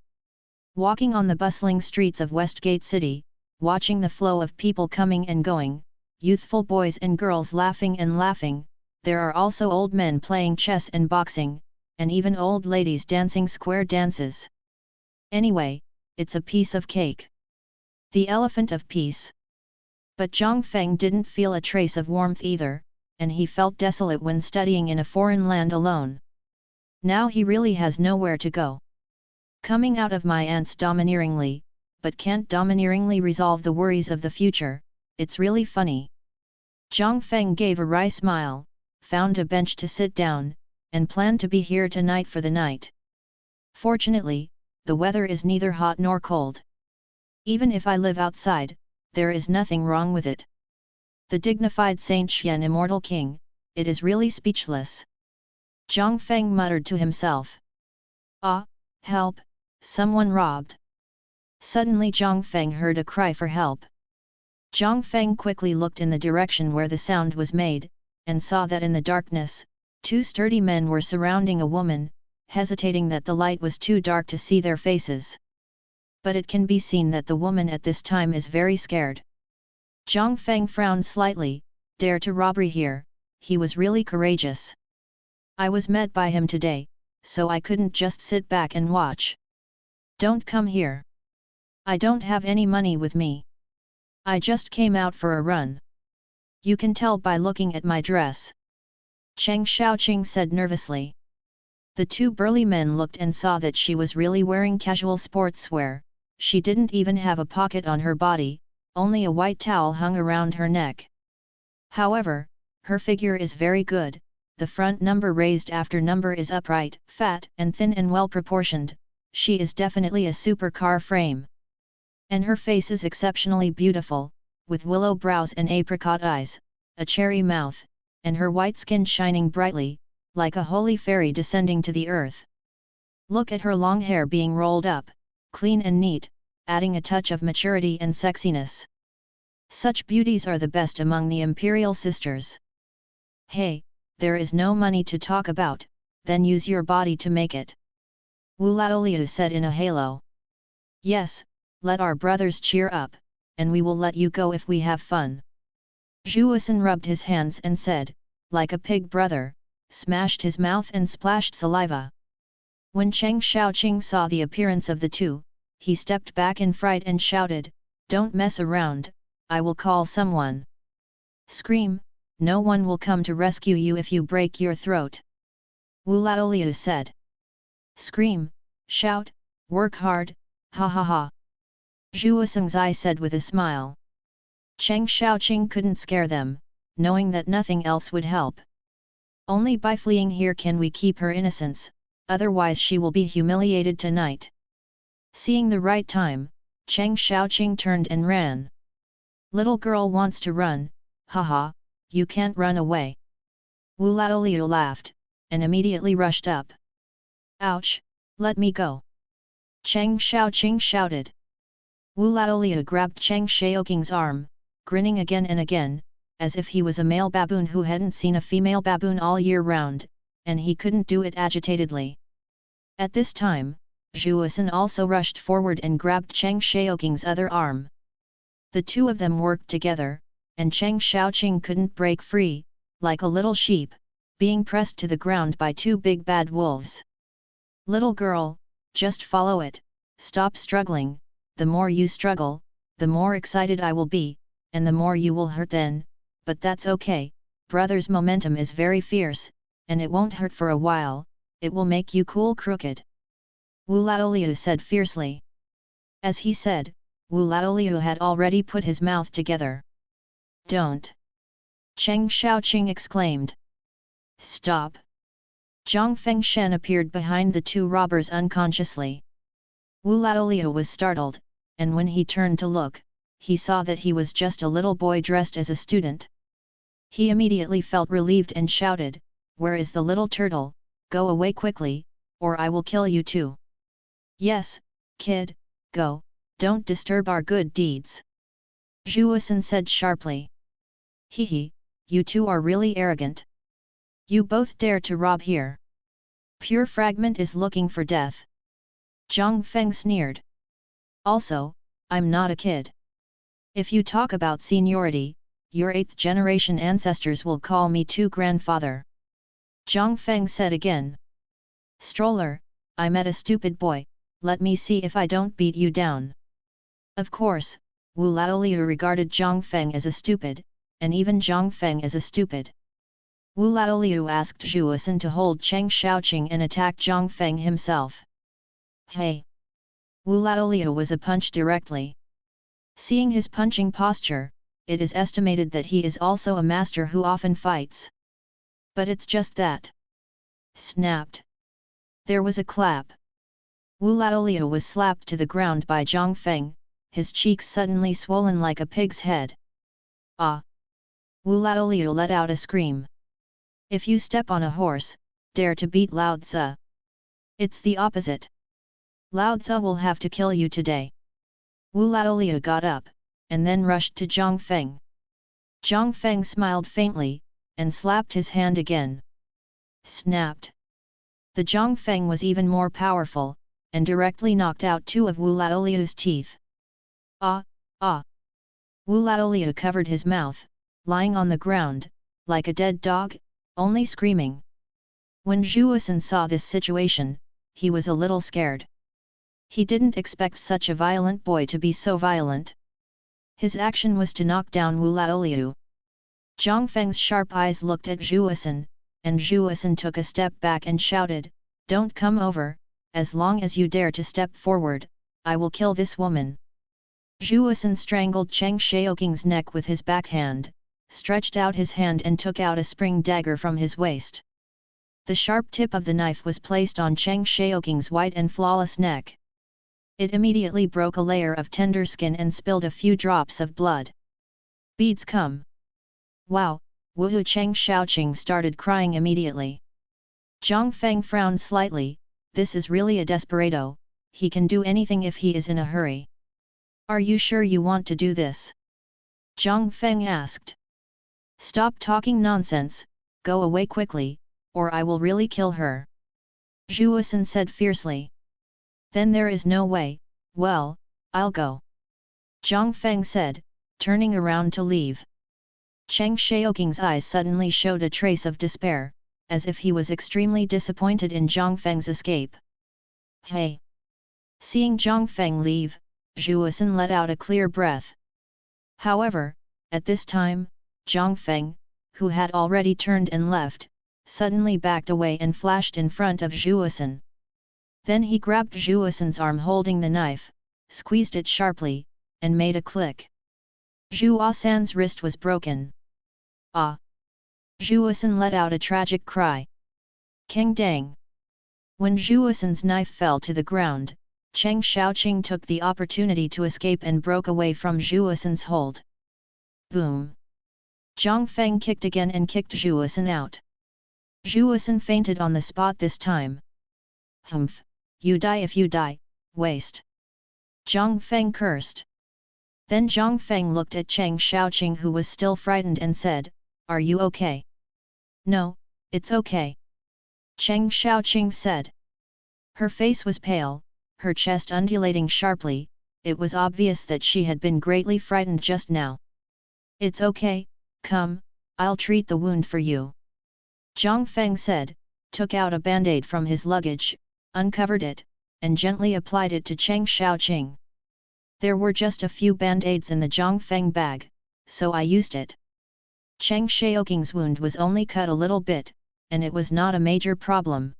Walking on the bustling streets of Westgate City, watching the flow of people coming and going, youthful boys and girls laughing and laughing, there are also old men playing chess and boxing, and even old ladies dancing square dances. Anyway, it's a piece of cake. The elephant of peace. But Zhang Feng didn't feel a trace of warmth either, and he felt desolate when studying in a foreign land alone. Now he really has nowhere to go. Coming out of my aunt's domineeringly, but can't domineeringly resolve the worries of the future, it's really funny. Zhang Feng gave a wry smile, found a bench to sit down, and planned to be here tonight for the night. Fortunately, the weather is neither hot nor cold. Even if I live outside, there is nothing wrong with it. The dignified Saint Xian Immortal King, it is really speechless. Zhang Feng muttered to himself. Ah, help, someone robbed. Suddenly Zhang Feng heard a cry for help. Zhang Feng quickly looked in the direction where the sound was made, and saw that in the darkness, 2 sturdy men were surrounding a woman, hesitating that the light was too dark to see their faces. But it can be seen that the woman at this time is very scared. Zhang Feng frowned slightly, dare to robbery here, he was really courageous. I was met by him today, so I couldn't just sit back and watch. Don't come here. I don't have any money with me. I just came out for a run. You can tell by looking at my dress. Cheng Xiaoqing said nervously. The 2 burly men looked and saw that she was really wearing casual sportswear, she didn't even have a pocket on her body, only a white towel hung around her neck. However, her figure is very good, the front number raised after number is upright, fat and thin and well proportioned, she is definitely a supercar frame. And her face is exceptionally beautiful, with willow brows and apricot eyes, a cherry mouth, and her white skin shining brightly, like a holy fairy descending to the earth. Look at her long hair being rolled up, clean and neat, adding a touch of maturity and sexiness. Such beauties are the best among the imperial sisters. Hey, there is no money to talk about, then use your body to make it. Wu Laoliu said in a halo. Yes, let our brothers cheer up, and we will let you go if we have fun. Zhuosan rubbed his hands and said, like a pig brother, smashed his mouth and splashed saliva. When Cheng Xiaoqing saw the appearance of the two, he stepped back in fright and shouted, "Don't mess around, I will call someone." "Scream, no one will come to rescue you if you break your throat," Wu Laoliu said. "Scream, shout, work hard, ha ha ha," Zhuo Sengzai said with a smile. Cheng Xiaoqing couldn't scare them, knowing that nothing else would help. "Only by fleeing here can we keep her innocence, otherwise she will be humiliated tonight." Seeing the right time, Cheng Xiaoqing turned and ran. "Little girl wants to run, haha, you can't run away." Wu Laoliu laughed, and immediately rushed up. "Ouch, let me go!" Cheng Xiaoqing shouted. Wu Laoliu grabbed Cheng Xiaoqing's arm, grinning again and again, as if he was a male baboon who hadn't seen a female baboon all year round, and he couldn't do it agitatedly. At this time, Zhuosan also rushed forward and grabbed Cheng Xiaoqing's other arm. The two of them worked together, and Cheng Xiaoqing couldn't break free, like a little sheep, being pressed to the ground by two big bad wolves. "Little girl, just follow it, stop struggling, the more you struggle, the more excited I will be, and the more you will hurt then, but that's okay, brother's momentum is very fierce, and it won't hurt for a while, it will make you cool crooked," Wu Laoliu said fiercely. As he said, Wu Laoliu had already put his mouth together. "Don't!" Cheng Xiaoqing exclaimed. "Stop!" Zhang Fengshen appeared behind the two robbers unconsciously. Wu Laoliu was startled, and when he turned to look, he saw that he was just a little boy dressed as a student. He immediately felt relieved and shouted, "Where is the little turtle? Go away quickly, or I will kill you too." "Yes, kid, go, don't disturb our good deeds," Zhuosan said sharply. "Hee, you two are really arrogant. You both dare to rob here. Pure Fragment is looking for death." Zhang Feng sneered. "Also, I'm not a kid. If you talk about seniority, your 8th generation ancestors will call me too grandfather." Zhang Feng said again. "Stroller, I met a stupid boy, let me see if I don't beat you down." Of course, Wu Laoliu regarded Zhang Feng as a stupid, and even Zhang Feng as a stupid. Wu Laoliu asked Zhuosan to hold Cheng Xiaoqing and attack Zhang Feng himself. "Hey!" Wu Laoliu was a punch directly. Seeing his punching posture, it is estimated that he is also a master who often fights. But it's just that. Snapped. There was a clap. Wu Laoliu was slapped to the ground by Zhang Feng, his cheeks suddenly swollen like a pig's head. "Ah!" Wu Laoliu let out a scream. "If you step on a horse, dare to beat Lao Tzu. It's the opposite. Lao Tzu will have to kill you today." Wu Laoliu got up, and then rushed to Zhang Feng. Zhang Feng smiled faintly, and slapped his hand again. Snapped. The Zhang Feng was even more powerful, and directly knocked out two of Wu Laoliu's teeth. "Ah, ah!" Wu Laoliu covered his mouth, lying on the ground, like a dead dog, only screaming. When Zhuosan saw this situation, he was a little scared. He didn't expect such a violent boy to be so violent. His action was to knock down Wu Laoliu. Zhang Feng's sharp eyes looked at Zhuosan, and Zhuosan took a step back and shouted, "Don't come over, as long as you dare to step forward, I will kill this woman." Zhuosan strangled Cheng Xiaoqing's neck with his backhand, stretched out his hand and took out a spring dagger from his waist. The sharp tip of the knife was placed on Cheng Xiaoqing's white and flawless neck. It immediately broke a layer of tender skin and spilled a few drops of blood. "Beads come!" "Wow!" Wu Cheng Xiaoqing started crying immediately. Zhang Feng frowned slightly, "This is really a desperado, he can do anything if he is in a hurry." "Are you sure you want to do this?" Zhang Feng asked. "Stop talking nonsense, go away quickly, or I will really kill her," Zhuosan said fiercely. "Then there is no way, well, I'll go." Zhang Feng said, turning around to leave. Cheng Xiaoqing's eyes suddenly showed a trace of despair, as if he was extremely disappointed in Zhang Feng's escape. Hey! Seeing Zhang Feng leave, Zhu Yusen let out a clear breath. However, at this time, Zhang Feng, who had already turned and left, suddenly backed away and flashed in front of Zhu Yusen. Then he grabbed Zhu Yusen's arm holding the knife, squeezed it sharply, and made a click. Zhu Yusen's wrist was broken. Ah! Zhu Yusen let out a tragic cry. Keng dang! When Zhu Yusen's knife fell to the ground, Cheng Xiaoqing took the opportunity to escape and broke away from Zhu Yusen's hold. Boom! Zhang Feng kicked again and kicked Zhu Yusen out. Zhu Yusen fainted on the spot this time. Humph! You die if you die, waste! Zhang Feng cursed. Then Zhang Feng looked at Cheng Xiaoqing, who was still frightened, and said, "Are you okay?" "No, it's okay," Cheng Xiaoqing said. Her face was pale, her chest undulating sharply. It was obvious that she had been greatly frightened just now. "It's okay, come, I'll treat the wound for you," Zhang Feng said, took out a band-aid from his luggage, uncovered it, and gently applied it to Cheng Xiaoqing. "There were just a few band-aids in the Zhang Feng bag, so I used it." Cheng Xiaoqing's wound was only cut a little bit, and it was not a major problem.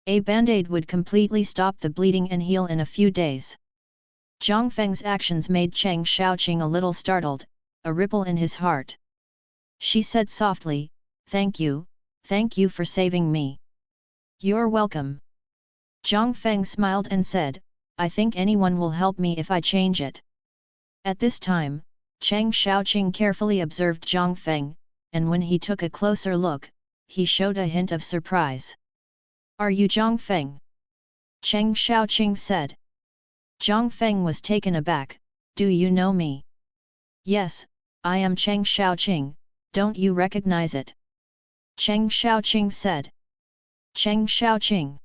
A band-aid would completely stop the bleeding and heal in a few days. Zhang Feng's actions made Cheng Xiaoqing a little startled, a ripple in his heart. She said softly, thank you for saving me." "You're welcome." Zhang Feng smiled and said, "I think anyone will help me if I change it." At this time, Cheng Xiaoqing carefully observed Zhang Feng, and when he took a closer look, he showed a hint of surprise. "Are you Zhang Feng?" Cheng Xiaoqing said. Zhang Feng was taken aback. "Do you know me?" "Yes, I am Cheng Xiaoqing, don't you recognize it?" Cheng Xiaoqing said. "Cheng Xiaoqing."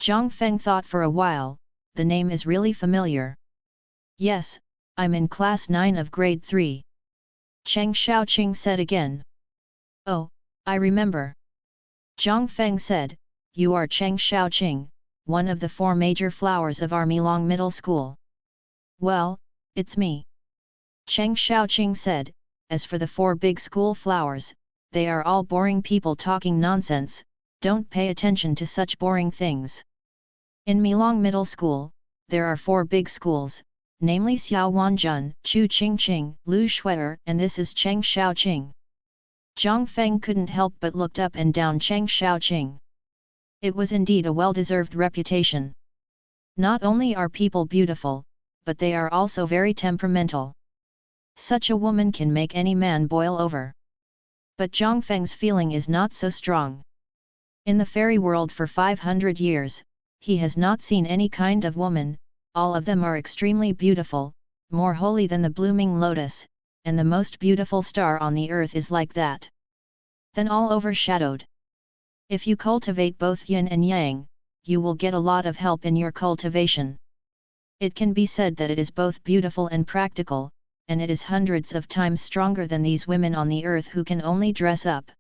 Zhang Feng thought for a while, the name is really familiar. "Yes, I'm in class 9 of grade 3. Cheng Xiaoqing said again. "Oh, I remember." Zhang Feng said, "You are Cheng Xiaoqing, one of the 4 major flowers of our Milong Middle School." "Well, it's me." Cheng Xiaoqing said, "As for the 4 big school flowers, they are all boring people talking nonsense, don't pay attention to such boring things. In Milong Middle School, there are 4 big schools, namely Xiao Wanjun, Chu Qingqing, Lu Shuer, and this is Cheng Xiaoqing." Zhang Feng couldn't help but looked up and down Cheng Xiaoqing. It was indeed a well-deserved reputation. Not only are people beautiful, but they are also very temperamental. Such a woman can make any man boil over. But Zhang Feng's feeling is not so strong. In the fairy world for 500 years, he has not seen any kind of woman, all of them are extremely beautiful, more holy than the blooming lotus, and the most beautiful star on the earth is like that. Then all overshadowed. If you cultivate both yin and yang, you will get a lot of help in your cultivation. It can be said that it is both beautiful and practical, and it is hundreds of times stronger than these women on the earth who can only dress up.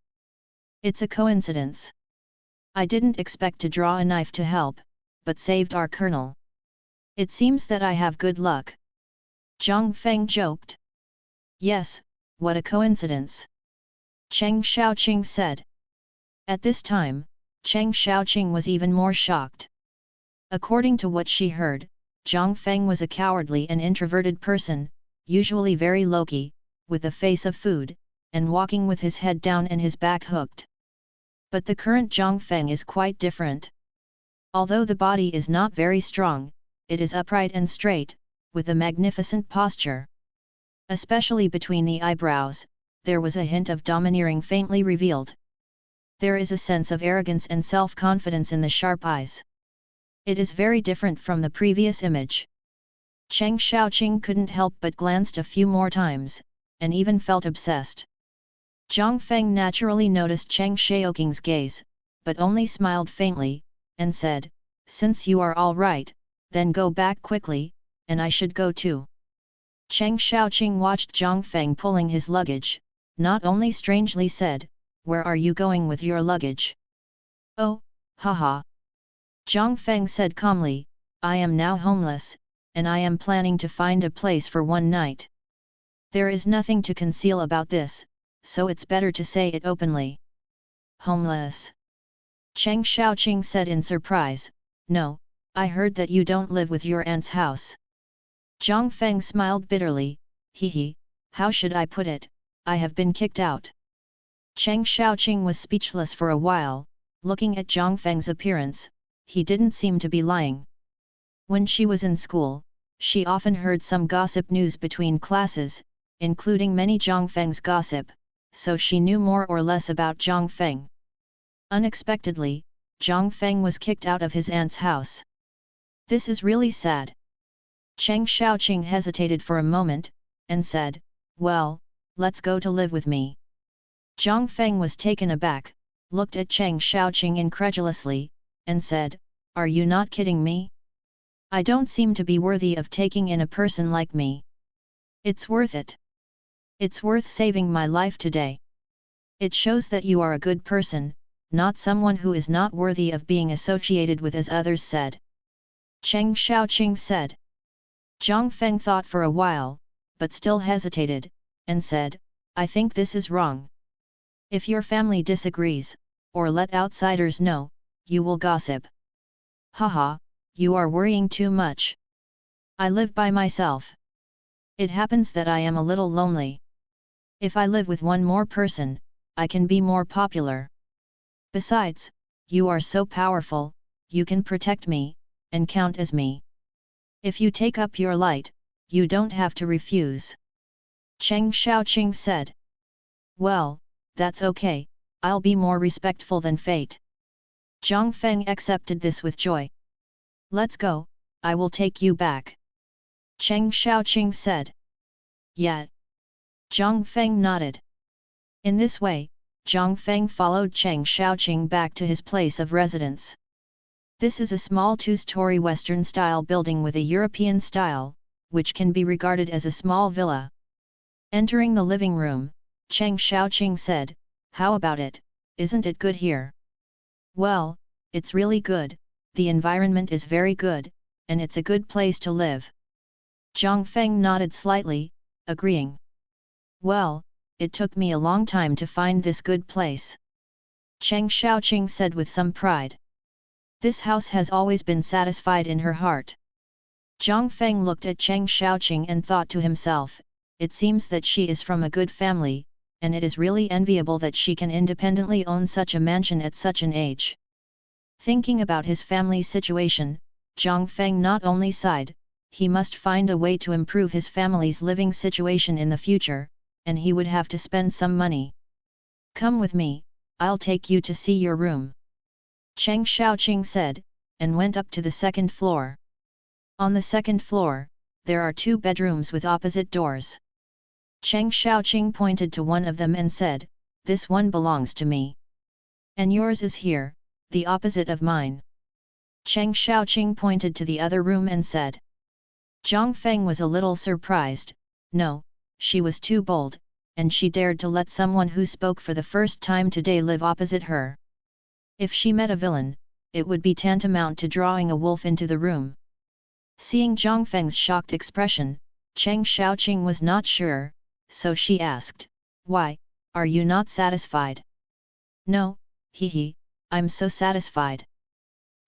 It's a coincidence. I didn't expect to draw a knife to help, but saved our colonel. It seems that I have good luck." Zhang Feng joked. "Yes, what a coincidence," Cheng Xiaoqing said. At this time, Cheng Xiaoqing was even more shocked. According to what she heard, Zhang Feng was a cowardly and introverted person, usually very low-key, with a face of food, and walking with his head down and his back hooked. But the current Zhang Feng is quite different. Although the body is not very strong, it is upright and straight, with a magnificent posture. Especially between the eyebrows, there was a hint of domineering faintly revealed. There is a sense of arrogance and self-confidence in the sharp eyes. It is very different from the previous image. Cheng Xiaoqing couldn't help but glanced a few more times, and even felt obsessed. Zhang Feng naturally noticed Cheng Xiaoqing's gaze, but only smiled faintly, and said, "Since you are all right, then go back quickly, and I should go too." Cheng Xiaoqing watched Zhang Feng pulling his luggage, not only strangely said, "Where are you going with your luggage?" "Oh, haha." Zhang Feng said calmly, "I am now homeless, and I am planning to find a place for one night. There is nothing to conceal about this, so it's better to say it openly." "Homeless?" Cheng Xiaoqing said in surprise, "No, I heard that you don't live with your aunt's house." Zhang Feng smiled bitterly, "Hee, how should I put it, I have been kicked out." Cheng Xiaoqing was speechless for a while, looking at Zhang Feng's appearance, he didn't seem to be lying. When she was in school, she often heard some gossip news between classes, including many Zhang Feng's gossip, so she knew more or less about Zhang Feng. Unexpectedly, Zhang Feng was kicked out of his aunt's house. This is really sad. Cheng Xiaoqing hesitated for a moment, and said, "Well, let's go to live with me." Zhang Feng was taken aback, looked at Cheng Xiaoqing incredulously, and said, "Are you not kidding me? I don't seem to be worthy of taking in a person like me. It's worth it. It's worth saving my life today. It shows that you are a good person, not someone who is not worthy of being associated with, as others said." Cheng Xiaoqing said. Zhang Feng thought for a while, but still hesitated, and said, "I think this is wrong. If your family disagrees, or let outsiders know, you will gossip." "Haha, you are worrying too much. I live by myself. It happens that I am a little lonely. If I live with one more person, I can be more popular. Besides, you are so powerful, you can protect me, and count as me. If you take up your light, you don't have to refuse." Cheng Xiaoqing said. "Well, that's okay, I'll be more respectful than fate." Zhang Feng accepted this with joy. "Let's go, I will take you back." Cheng Xiaoqing said. "Yeah." Zhang Feng nodded. In this way, Zhang Feng followed Cheng Xiaoqing back to his place of residence. This is a small two-story Western-style building with a European style, which can be regarded as a small villa. Entering the living room, Cheng Xiaoqing said, "How about it, isn't it good here?" "Well, it's really good, the environment is very good, and it's a good place to live." Zhang Feng nodded slightly, agreeing. "Well, it took me a long time to find this good place," Cheng Xiaoqing said with some pride. This house has always been satisfied in her heart. Zhang Feng looked at Cheng Xiaoqing and thought to himself, it seems that she is from a good family, and it is really enviable that she can independently own such a mansion at such an age. Thinking about his family's situation, Zhang Feng not only sighed, he must find a way to improve his family's living situation in the future, and he would have to spend some money. "Come with me, I'll take you to see your room," Cheng Xiaoqing said, and went up to the second floor. On the second floor, there are 2 bedrooms with opposite doors. Cheng Xiaoqing pointed to one of them and said, "This one belongs to me. And yours is here, the opposite of mine." Cheng Xiaoqing pointed to the other room and said. Zhang Feng was a little surprised, no, she was too bold, and she dared to let someone who spoke for the first time today live opposite her. If she met a villain, it would be tantamount to drawing a wolf into the room. Seeing Zhang Feng's shocked expression, Cheng Xiaoqing was not sure, so she asked, "Why, are you not satisfied?" "No, I'm so satisfied."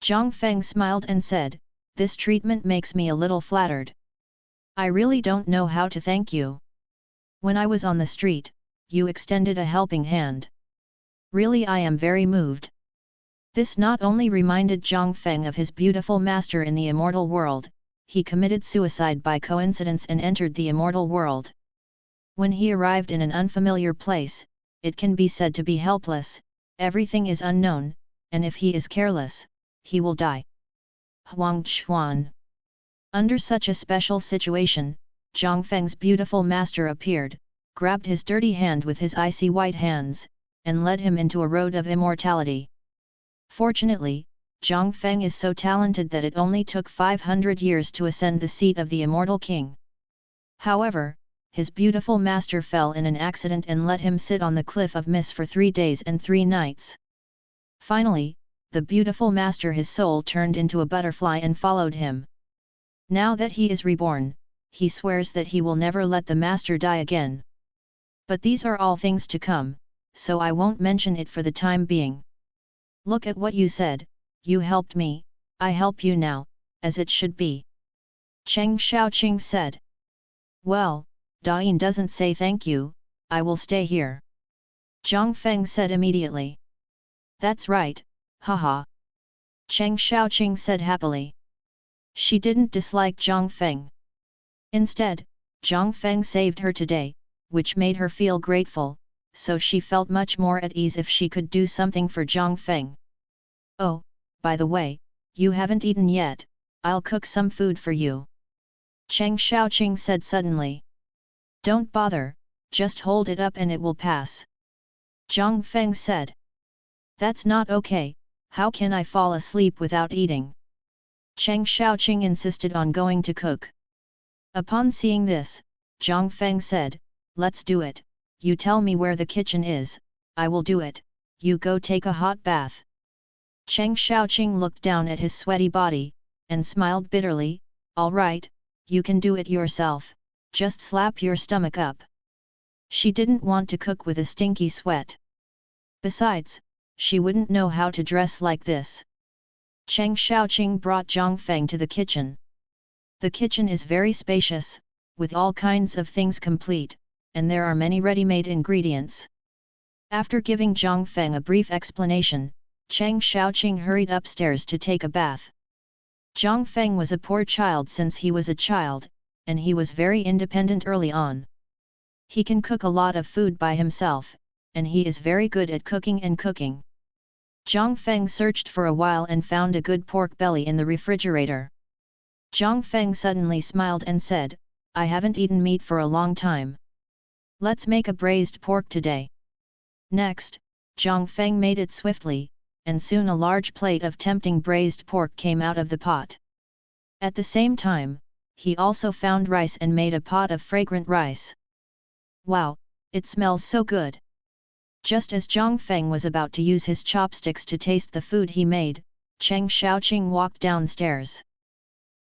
Zhang Feng smiled and said, "This treatment makes me a little flattered. I really don't know how to thank you. When I was on the street, you extended a helping hand. Really, I am very moved." This not only reminded Zhang Feng of his beautiful master in the immortal world, he committed suicide by coincidence and entered the immortal world. When he arrived in an unfamiliar place, it can be said to be helpless, everything is unknown, and if he is careless, he will die. Huang Chuan. Under such a special situation, Zhang Feng's beautiful master appeared, grabbed his dirty hand with his icy white hands, and led him into a road of immortality. Fortunately, Zhang Feng is so talented that it only took 500 years to ascend the seat of the immortal king. However, his beautiful master fell in an accident and let him sit on the cliff of mist for 3 days and 3 nights. Finally, the beautiful master his soul turned into a butterfly and followed him. Now that he is reborn, he swears that he will never let the master die again. But these are all things to come, so I won't mention it for the time being. Look at what you said, you helped me, I help you now, as it should be. Cheng Xiaoqing said. Well, Dayin doesn't say thank you, I will stay here. Zhang Feng said immediately. That's right, haha. Cheng Xiaoqing said happily. She didn't dislike Zhang Feng. Instead, Zhang Feng saved her today, which made her feel grateful, so she felt much more at ease if she could do something for Zhang Feng. Oh, by the way, you haven't eaten yet, I'll cook some food for you. Cheng Xiaoqing said suddenly. Don't bother, just hold it up and it will pass. Zhang Feng said. That's not okay, how can I fall asleep without eating? Cheng Xiaoqing insisted on going to cook. Upon seeing this, Zhang Feng said, let's do it, you tell me where the kitchen is, I will do it, you go take a hot bath. Cheng Xiaoqing looked down at his sweaty body, and smiled bitterly, all right, you can do it yourself, just slap your stomach up. She didn't want to cook with a stinky sweat. Besides, she wouldn't know how to dress like this. Cheng Xiaoqing brought Zhang Feng to the kitchen. The kitchen is very spacious, with all kinds of things complete, and there are many ready-made ingredients. After giving Zhang Feng a brief explanation, Cheng Xiaoqing hurried upstairs to take a bath. Zhang Feng was a poor child since he was a child, and he was very independent early on. He can cook a lot of food by himself, and he is very good at cooking and cooking. Zhang Feng searched for a while and found a good pork belly in the refrigerator. Zhang Feng suddenly smiled and said, I haven't eaten meat for a long time. Let's make a braised pork today. Next, Zhang Feng made it swiftly, and soon a large plate of tempting braised pork came out of the pot. At the same time, he also found rice and made a pot of fragrant rice. Wow, it smells so good! Just as Zhang Feng was about to use his chopsticks to taste the food he made, Cheng Xiaoqing walked downstairs.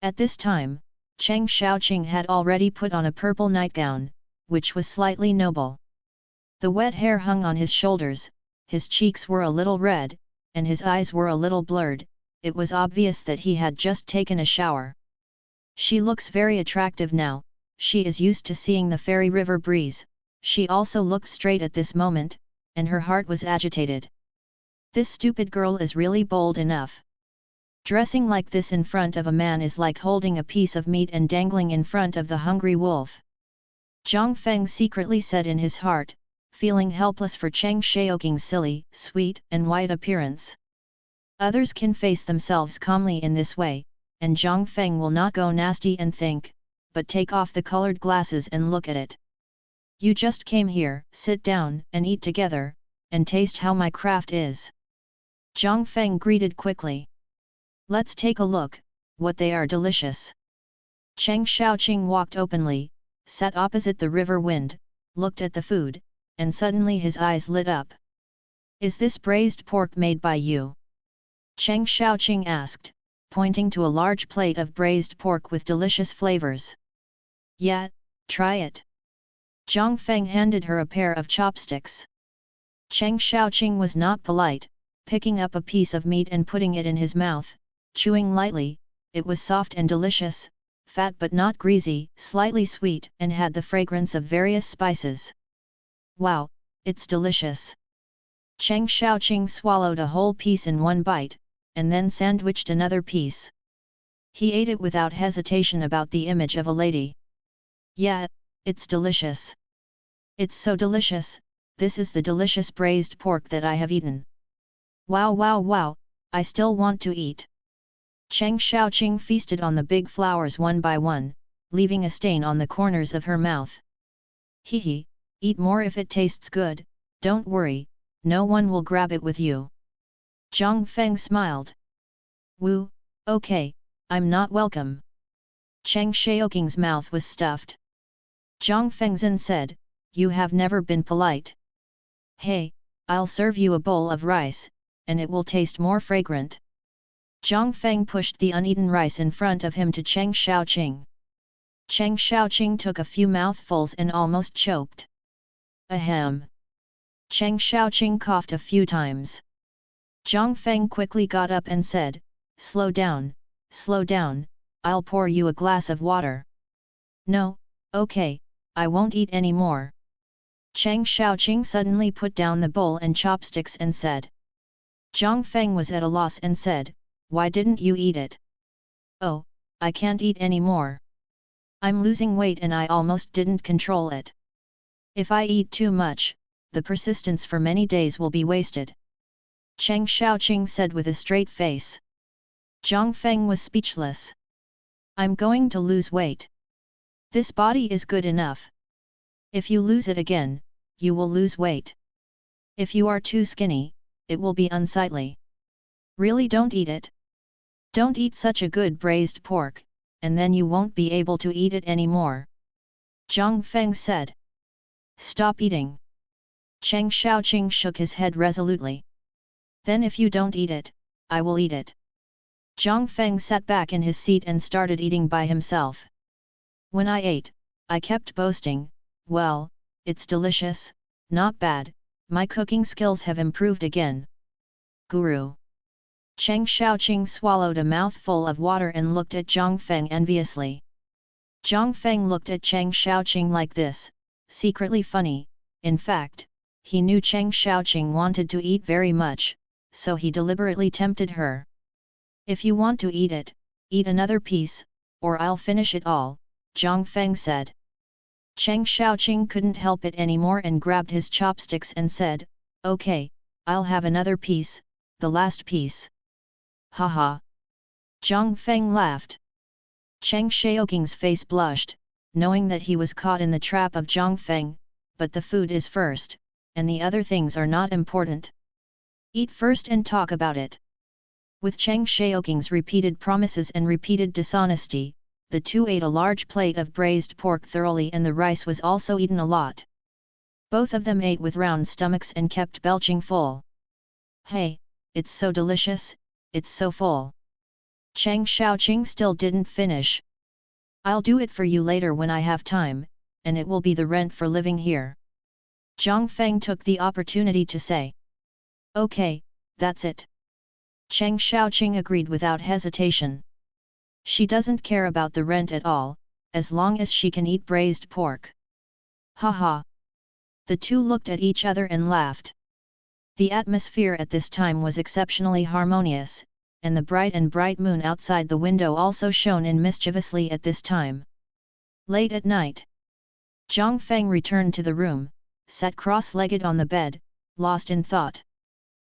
At this time, Cheng Xiaoqing had already put on a purple nightgown, which was slightly noble. The wet hair hung on his shoulders, his cheeks were a little red, and his eyes were a little blurred, it was obvious that he had just taken a shower. She looks very attractive now, she is used to seeing the fairy river breeze, she also looked straight at this moment, and her heart was agitated. This stupid girl is really bold enough. Dressing like this in front of a man is like holding a piece of meat and dangling in front of the hungry wolf. Zhang Feng secretly said in his heart, feeling helpless for Cheng Xiaoqing's silly, sweet, and white appearance. Others can face themselves calmly in this way, and Zhang Feng will not go nasty and think, but take off the colored glasses and look at it. You just came here, sit down, and eat together, and taste how my craft is. Zhang Feng greeted quickly. Let's take a look, what they are delicious. Cheng Xiaoqing walked openly, sat opposite the river wind, looked at the food, and suddenly his eyes lit up. Is this braised pork made by you? Cheng Xiaoqing asked, pointing to a large plate of braised pork with delicious flavors. Yeah, try it. Zhang Feng handed her a pair of chopsticks. Cheng Xiaoqing was not polite, picking up a piece of meat and putting it in his mouth, chewing lightly, it was soft and delicious, fat but not greasy, slightly sweet and had the fragrance of various spices. Wow, it's delicious! Cheng Xiaoqing swallowed a whole piece in one bite, and then sandwiched another piece. He ate it without hesitation about the image of a lady. Yeah, it's delicious. It's so delicious, this is the delicious braised pork that I have eaten. Wow wow wow, I still want to eat. Cheng Xiaoqing feasted on the big flowers one by one, leaving a stain on the corners of her mouth. Hee hee, eat more if it tastes good, don't worry, no one will grab it with you. Zhang Feng smiled. Woo, okay, I'm not welcome. Cheng Xiaoqing's mouth was stuffed. Zhang Fengzhen said, "You have never been polite. Hey, I'll serve you a bowl of rice, and it will taste more fragrant." Zhang Feng pushed the uneaten rice in front of him to Cheng Shaoqing. Cheng Shaoqing took a few mouthfuls and almost choked. Ahem! Cheng Shaoqing coughed a few times. Zhang Feng quickly got up and said, slow down, I'll pour you a glass of water." "No, okay, I won't eat any more." Cheng Shaoqing suddenly put down the bowl and chopsticks and said. Zhang Feng was at a loss and said, "Why didn't you eat it?" "Oh, I can't eat any more. I'm losing weight and I almost didn't control it. If I eat too much, the persistence for many days will be wasted." Cheng Shaoqing said with a straight face. Zhang Feng was speechless. "I'm going to lose weight. This body is good enough. If you lose it again, you will lose weight. If you are too skinny, it will be unsightly. Really don't eat it. Don't eat such a good braised pork, and then you won't be able to eat it anymore." Zhang Feng said. "Stop eating." Cheng Shaoqing shook his head resolutely. "Then if you don't eat it, I will eat it." Zhang Feng sat back in his seat and started eating by himself. "When I ate, I kept boasting, well, it's delicious, not bad, my cooking skills have improved again. Guru." Cheng Shaoqing swallowed a mouthful of water and looked at Zhang Feng enviously. Zhang Feng looked at Cheng Shaoqing like this, secretly funny. In fact, he knew Cheng Shaoqing wanted to eat very much, so he deliberately tempted her. "If you want to eat it, eat another piece, or I'll finish it all," Zhang Feng said. Cheng Shaoqing couldn't help it anymore and grabbed his chopsticks and said, "Okay, I'll have another piece, the last piece." "Haha!" Zhang Feng laughed. Cheng Shaoqing's face blushed, knowing that he was caught in the trap of Zhang Feng, but the food is first, and the other things are not important. Eat first and talk about it. With Cheng Shaoqing's repeated promises and repeated dishonesty, the two ate a large plate of braised pork thoroughly and the rice was also eaten a lot. Both of them ate with round stomachs and kept belching full. "Hey, it's so delicious, it's so full." Cheng Shaoqing still didn't finish. "I'll do it for you later when I have time, and it will be the rent for living here." Zhang Feng took the opportunity to say. "Okay, that's it." Cheng Shaoqing agreed without hesitation. She doesn't care about the rent at all, as long as she can eat braised pork. Haha! The two looked at each other and laughed. The atmosphere at this time was exceptionally harmonious, and the bright moon outside the window also shone in mischievously at this time. Late at night, Zhang Feng returned to the room, sat cross-legged on the bed, lost in thought.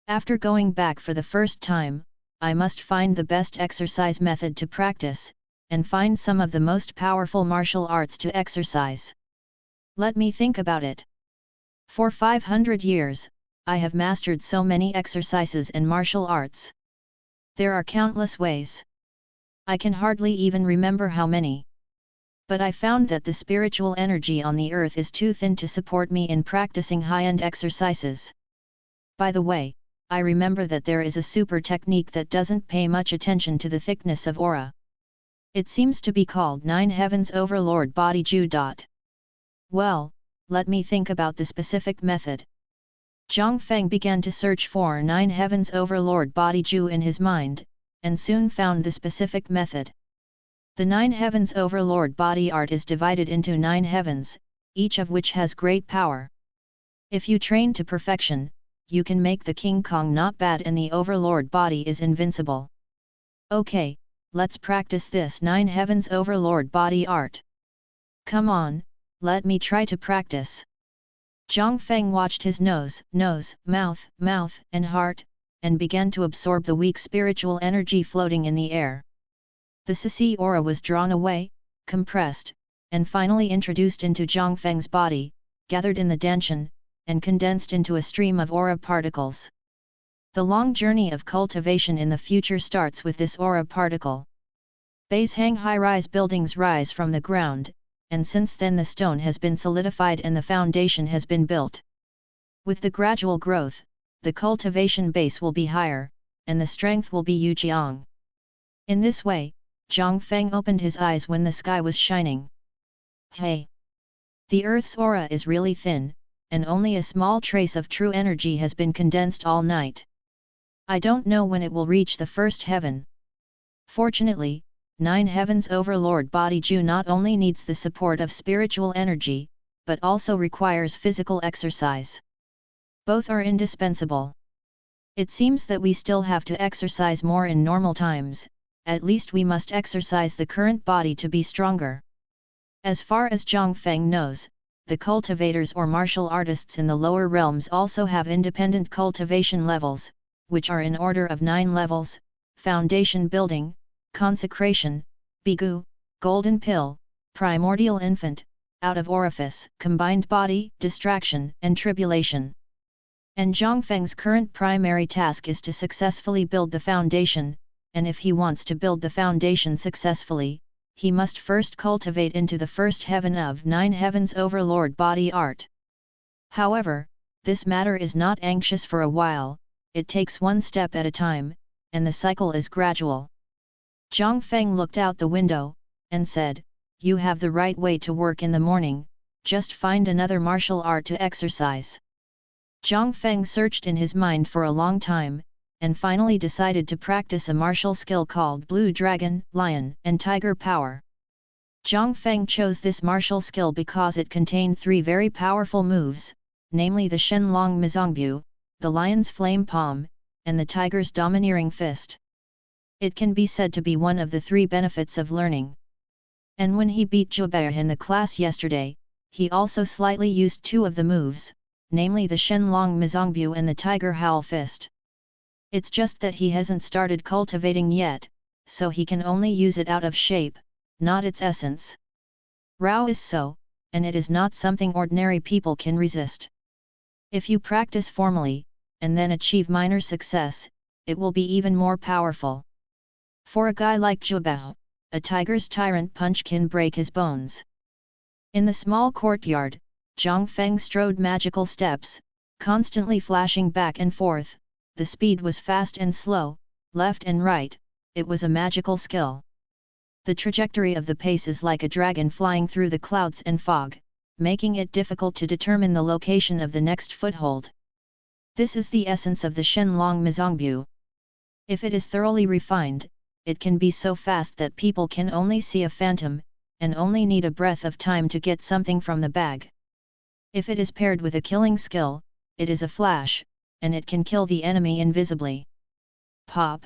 After going back for the first time, I must find the best exercise method to practice, and find some of the most powerful martial arts to exercise. Let me think about it. For 500 years, I have mastered so many exercises and martial arts. There are countless ways. I can hardly even remember how many. But I found that the spiritual energy on the earth is too thin to support me in practicing high-end exercises. By the way, I remember that there is a super technique that doesn't pay much attention to the thickness of aura. It seems to be called Nine Heavens Overlord Body Ju. Well, let me think about the specific method. Zhang Feng began to search for Nine Heavens Overlord Body Ju in his mind, and soon found the specific method. The Nine Heavens Overlord Body Art is divided into 9 heavens, each of which has great power. If you train to perfection, you can make the King Kong not bad and the Overlord body is invincible. Okay, let's practice this 9 Heavens Overlord Body Art. Come on, let me try to practice. Zhang Feng watched his nose, mouth, and heart, and began to absorb the weak spiritual energy floating in the air. The Sisi aura was drawn away, compressed, and finally introduced into Zhang Feng's body, gathered in the danshan, and condensed into a stream of aura particles. The long journey of cultivation in the future starts with this aura particle. Beihang high-rise buildings rise from the ground, and since then the stone has been solidified and the foundation has been built. With the gradual growth, the cultivation base will be higher, and the strength will be Yujiang. In this way, Zhang Feng opened his eyes when the sky was shining. Hey! The Earth's aura is really thin, and only a small trace of true energy has been condensed all night. I don't know when it will reach the first heaven. Fortunately, 9 heavens overlord Body Ju not only needs the support of spiritual energy, but also requires physical exercise. Both are indispensable. It seems that we still have to exercise more in normal times, at least we must exercise the current body to be stronger. As far as Zhang Feng knows, the cultivators or martial artists in the lower realms also have independent cultivation levels, which are in order of 9 levels: foundation building, consecration, bigu, golden pill, primordial infant, out of orifice, combined body, distraction, and tribulation. And Zhang Feng's current primary task is to successfully build the foundation, and if he wants to build the foundation successfully, he must first cultivate into the first heaven of 9 heavens overlord body art. However, this matter is not anxious for a while, it takes one step at a time, and the cycle is gradual. Zhang Feng looked out the window, and said, "You have the right way to work in the morning, just find another martial art to exercise." Zhang Feng searched in his mind for a long time, and finally decided to practice a martial skill called Blue Dragon, Lion, and Tiger Power. Zhang Feng chose this martial skill because it contained 3 very powerful moves, namely the Shenlong Mizongbu, the Lion's Flame Palm, and the Tiger's Domineering Fist. It can be said to be one of the 3 benefits of learning. And when he beat Zhubai in the class yesterday, he also slightly used 2 of the moves, namely the Shenlong Mizongbu and the Tiger Howl Fist. It's just that he hasn't started cultivating yet, so he can only use it out of shape, not its essence. Rao is so, and it is not something ordinary people can resist. If you practice formally, and then achieve minor success, it will be even more powerful. For a guy like Zhubai, a tiger's tyrant punch can break his bones. In the small courtyard, Zhang Feng strode magical steps, constantly flashing back and forth. The speed was fast and slow, left and right, it was a magical skill. The trajectory of the pace is like a dragon flying through the clouds and fog, making it difficult to determine the location of the next foothold. This is the essence of the Shenlong Mizongbu. If it is thoroughly refined, it can be so fast that people can only see a phantom, and only need a breath of time to get something from the bag. If it is paired with a killing skill, it is a flash, and it can kill the enemy invisibly. Pop!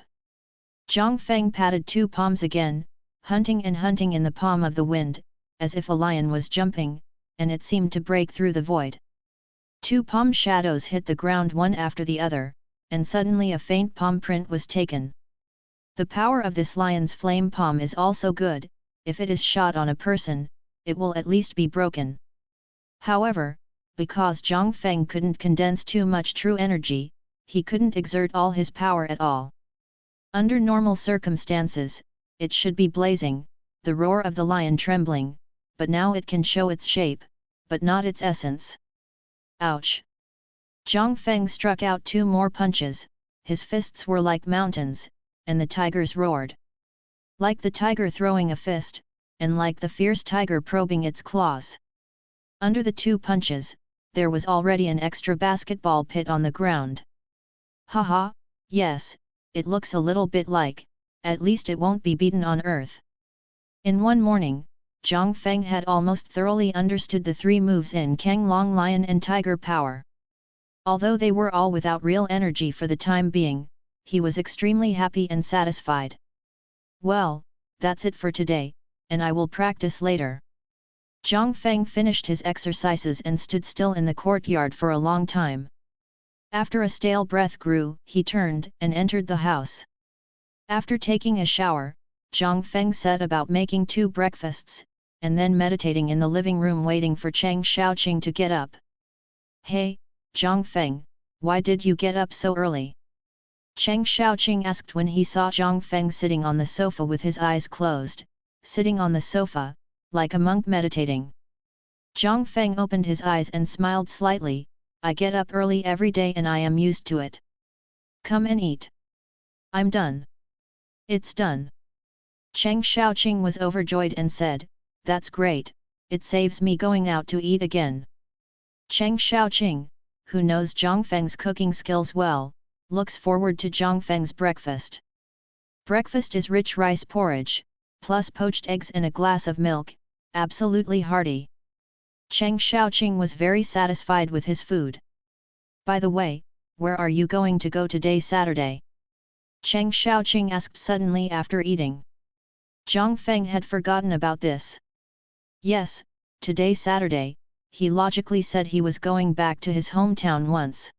Zhang Feng patted 2 palms again, hunting in the palm of the wind, as if a lion was jumping, and it seemed to break through the void. 2 palm shadows hit the ground one after the other, and suddenly a faint palm print was taken. The power of this lion's flame palm is also good. If it is shot on a person, it will at least be broken. However, because Zhang Feng couldn't condense too much true energy, he couldn't exert all his power at all. Under normal circumstances, it should be blazing, the roar of the lion trembling, but now it can show its shape, but not its essence. Ouch! Zhang Feng struck out 2 more punches, his fists were like mountains, and the tigers roared. Like the tiger throwing a fist, and like the fierce tiger probing its claws. Under the 2 punches, there was already an extra basketball pit on the ground. Haha, yes, it looks a little bit like, at least it won't be beaten on earth. In one morning, Zhang Feng had almost thoroughly understood the 3 moves in Kang Long Lion and Tiger Power. Although they were all without real energy for the time being, he was extremely happy and satisfied. Well, that's it for today, and I will practice later. Zhang Feng finished his exercises and stood still in the courtyard for a long time. After a stale breath grew, he turned and entered the house. After taking a shower, Zhang Feng set about making 2 breakfasts, and then meditating in the living room waiting for Chang Xiaoqing to get up. Hey, Zhang Feng, why did you get up so early? Chang Xiaoqing asked when he saw Zhang Feng sitting on the sofa with his eyes closed. Sitting on the sofa, like a monk meditating. Zhang Feng opened his eyes and smiled slightly. I get up early every day and I am used to it. Come and eat. I'm done. It's done. Cheng Xiaoqing was overjoyed and said, that's great, it saves me going out to eat again. Cheng Xiaoqing, who knows Zhang Feng's cooking skills well, looks forward to Zhang Feng's breakfast. Breakfast is rich rice porridge, plus poached eggs and a glass of milk, absolutely hearty. Cheng Xiaoqing was very satisfied with his food. By the way, where are you going to go today Saturday? Cheng Xiaoqing asked suddenly after eating. Zhang Feng had forgotten about this. Yes, today Saturday, he logically said he was going back to his hometown once.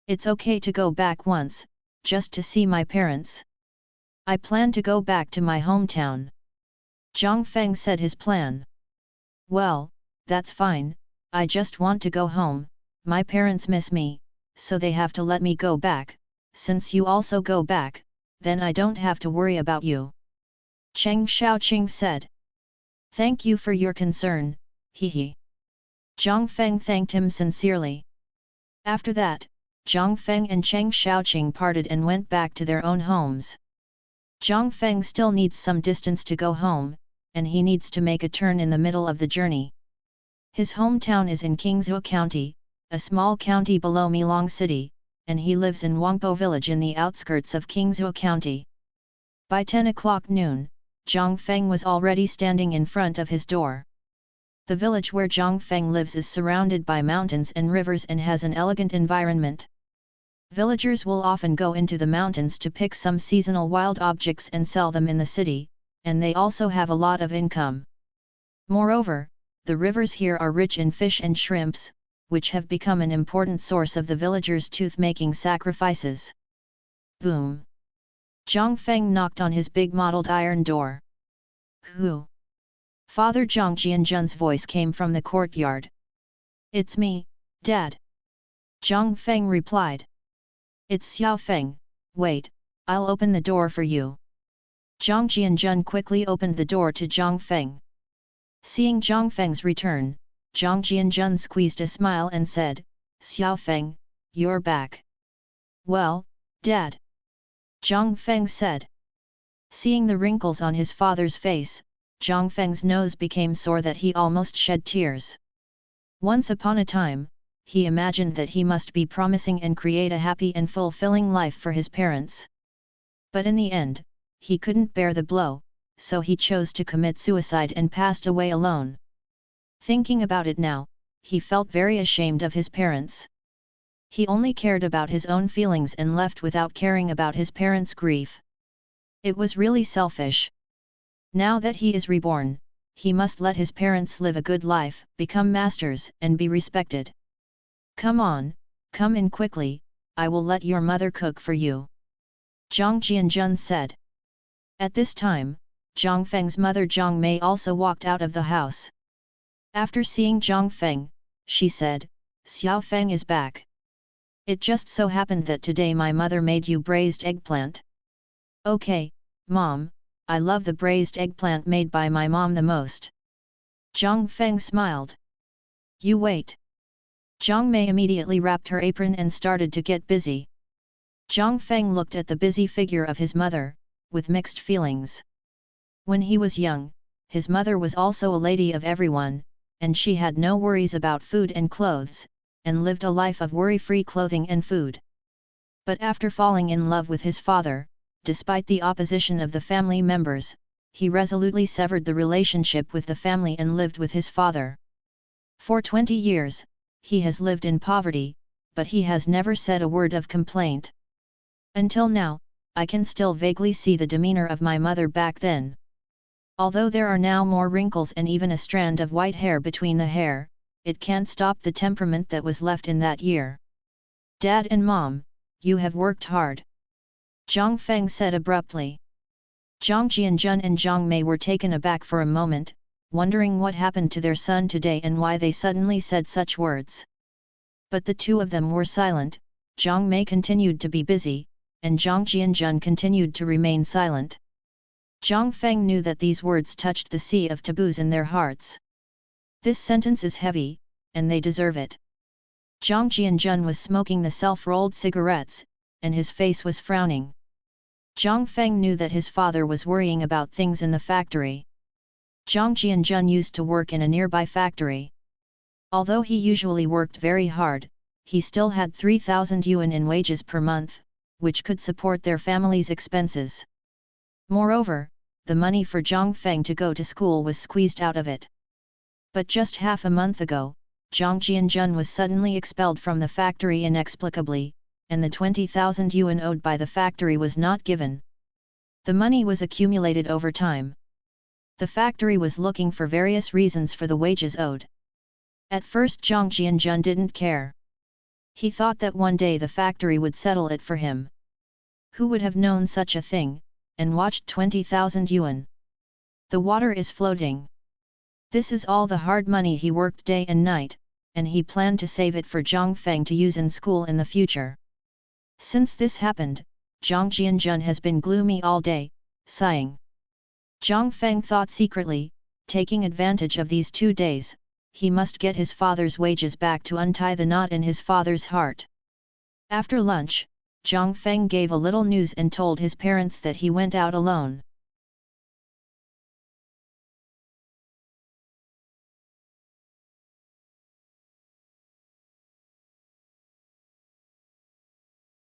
It's okay to go back once, just to see my parents. I plan to go back to my hometown. Zhang Feng said his plan. Well, that's fine, I just want to go home, my parents miss me, so they have to let me go back, since you also go back, then I don't have to worry about you. Cheng Xiaoqing said. Thank you for your concern, he. Zhang Feng thanked him sincerely. After that, Zhang Feng and Cheng Xiaoqing parted and went back to their own homes. Zhang Feng still needs some distance to go home, and he needs to make a turn in the middle of the journey. His hometown is in Qingzhou County, a small county below Milong City, and he lives in Wangpo village in the outskirts of Qingzhou County. By 10 o'clock noon, Zhang Feng was already standing in front of his door. The village where Zhang Feng lives is surrounded by mountains and rivers and has an elegant environment. Villagers will often go into the mountains to pick some seasonal wild objects and sell them in the city, and they also have a lot of income. Moreover, the rivers here are rich in fish and shrimps, which have become an important source of the villagers' tooth-making sacrifices. Boom! Zhang Feng knocked on his big mottled iron door. Who? Father Zhang Jianzhen's voice came from the courtyard. It's me, Dad. Zhang Feng replied. It's Xiao Feng, wait, I'll open the door for you. Zhang Jianzhen quickly opened the door to Zhang Feng. Seeing Zhang Feng's return, Zhang Jianzhen squeezed a smile and said, Xiao Feng, you're back. Well, Dad. Zhang Feng said. Seeing the wrinkles on his father's face, Zhang Feng's nose became sore that he almost shed tears. Once upon a time, he imagined that he must be promising and create a happy and fulfilling life for his parents. But in the end, he couldn't bear the blow, so he chose to commit suicide and passed away alone. Thinking about it now, he felt very ashamed of his parents. He only cared about his own feelings and left without caring about his parents' grief. It was really selfish. Now that he is reborn, he must let his parents live a good life, become masters, and be respected. Come on, come in quickly, I will let your mother cook for you. Zhang Jianzhen said. At this time, Zhang Feng's mother Zhang Mei also walked out of the house. After seeing Zhang Feng, she said, Xiao Feng is back. It just so happened that today my mother made you braised eggplant. Okay, Mom, I love the braised eggplant made by my mom the most. Zhang Feng smiled. You wait. Zhang Mei immediately wrapped her apron and started to get busy. Zhang Feng looked at the busy figure of his mother, with mixed feelings. When he was young, his mother was also a lady of everyone, and she had no worries about food and clothes, and lived a life of worry-free clothing and food. But after falling in love with his father, despite the opposition of the family members, he resolutely severed the relationship with the family and lived with his father. For 20 years, he has lived in poverty, but he has never said a word of complaint. Until now, I can still vaguely see the demeanor of my mother back then. Although there are now more wrinkles and even a strand of white hair between the hair, it can't stop the temperament that was left in that year. Dad and Mom, you have worked hard. Zhang Feng said abruptly. Zhang Jianzhen and Zhang Mei were taken aback for a moment, wondering what happened to their son today and why they suddenly said such words. But the two of them were silent. Zhang Mei continued to be busy, and Zhang Jianzhen continued to remain silent. Zhang Feng knew that these words touched the sea of taboos in their hearts. This sentence is heavy, and they deserve it. Zhang Jianjun was smoking the self-rolled cigarettes, and his face was frowning. Zhang Feng knew that his father was worrying about things in the factory. Zhang Jianjun used to work in a nearby factory. Although he usually worked very hard, he still had 3,000 yuan in wages per month, which could support their family's expenses. Moreover, the money for Zhang Feng to go to school was squeezed out of it. But just half a month ago, Zhang Jianjun was suddenly expelled from the factory inexplicably, and the 20,000 yuan owed by the factory was not given. The money was accumulated over time. The factory was looking for various reasons for the wages owed. At first Zhang Jianjun didn't care. He thought that one day the factory would settle it for him. Who would have known such a thing, and watched 20,000 yuan? The water is floating. This is all the hard money he worked day and night, and he planned to save it for Zhang Feng to use in school in the future. Since this happened, Zhang Jianjun has been gloomy all day, sighing. Zhang Feng thought secretly, taking advantage of these 2 days, he must get his father's wages back to untie the knot in his father's heart. After lunch, Zhang Feng gave a little news and told his parents that he went out alone.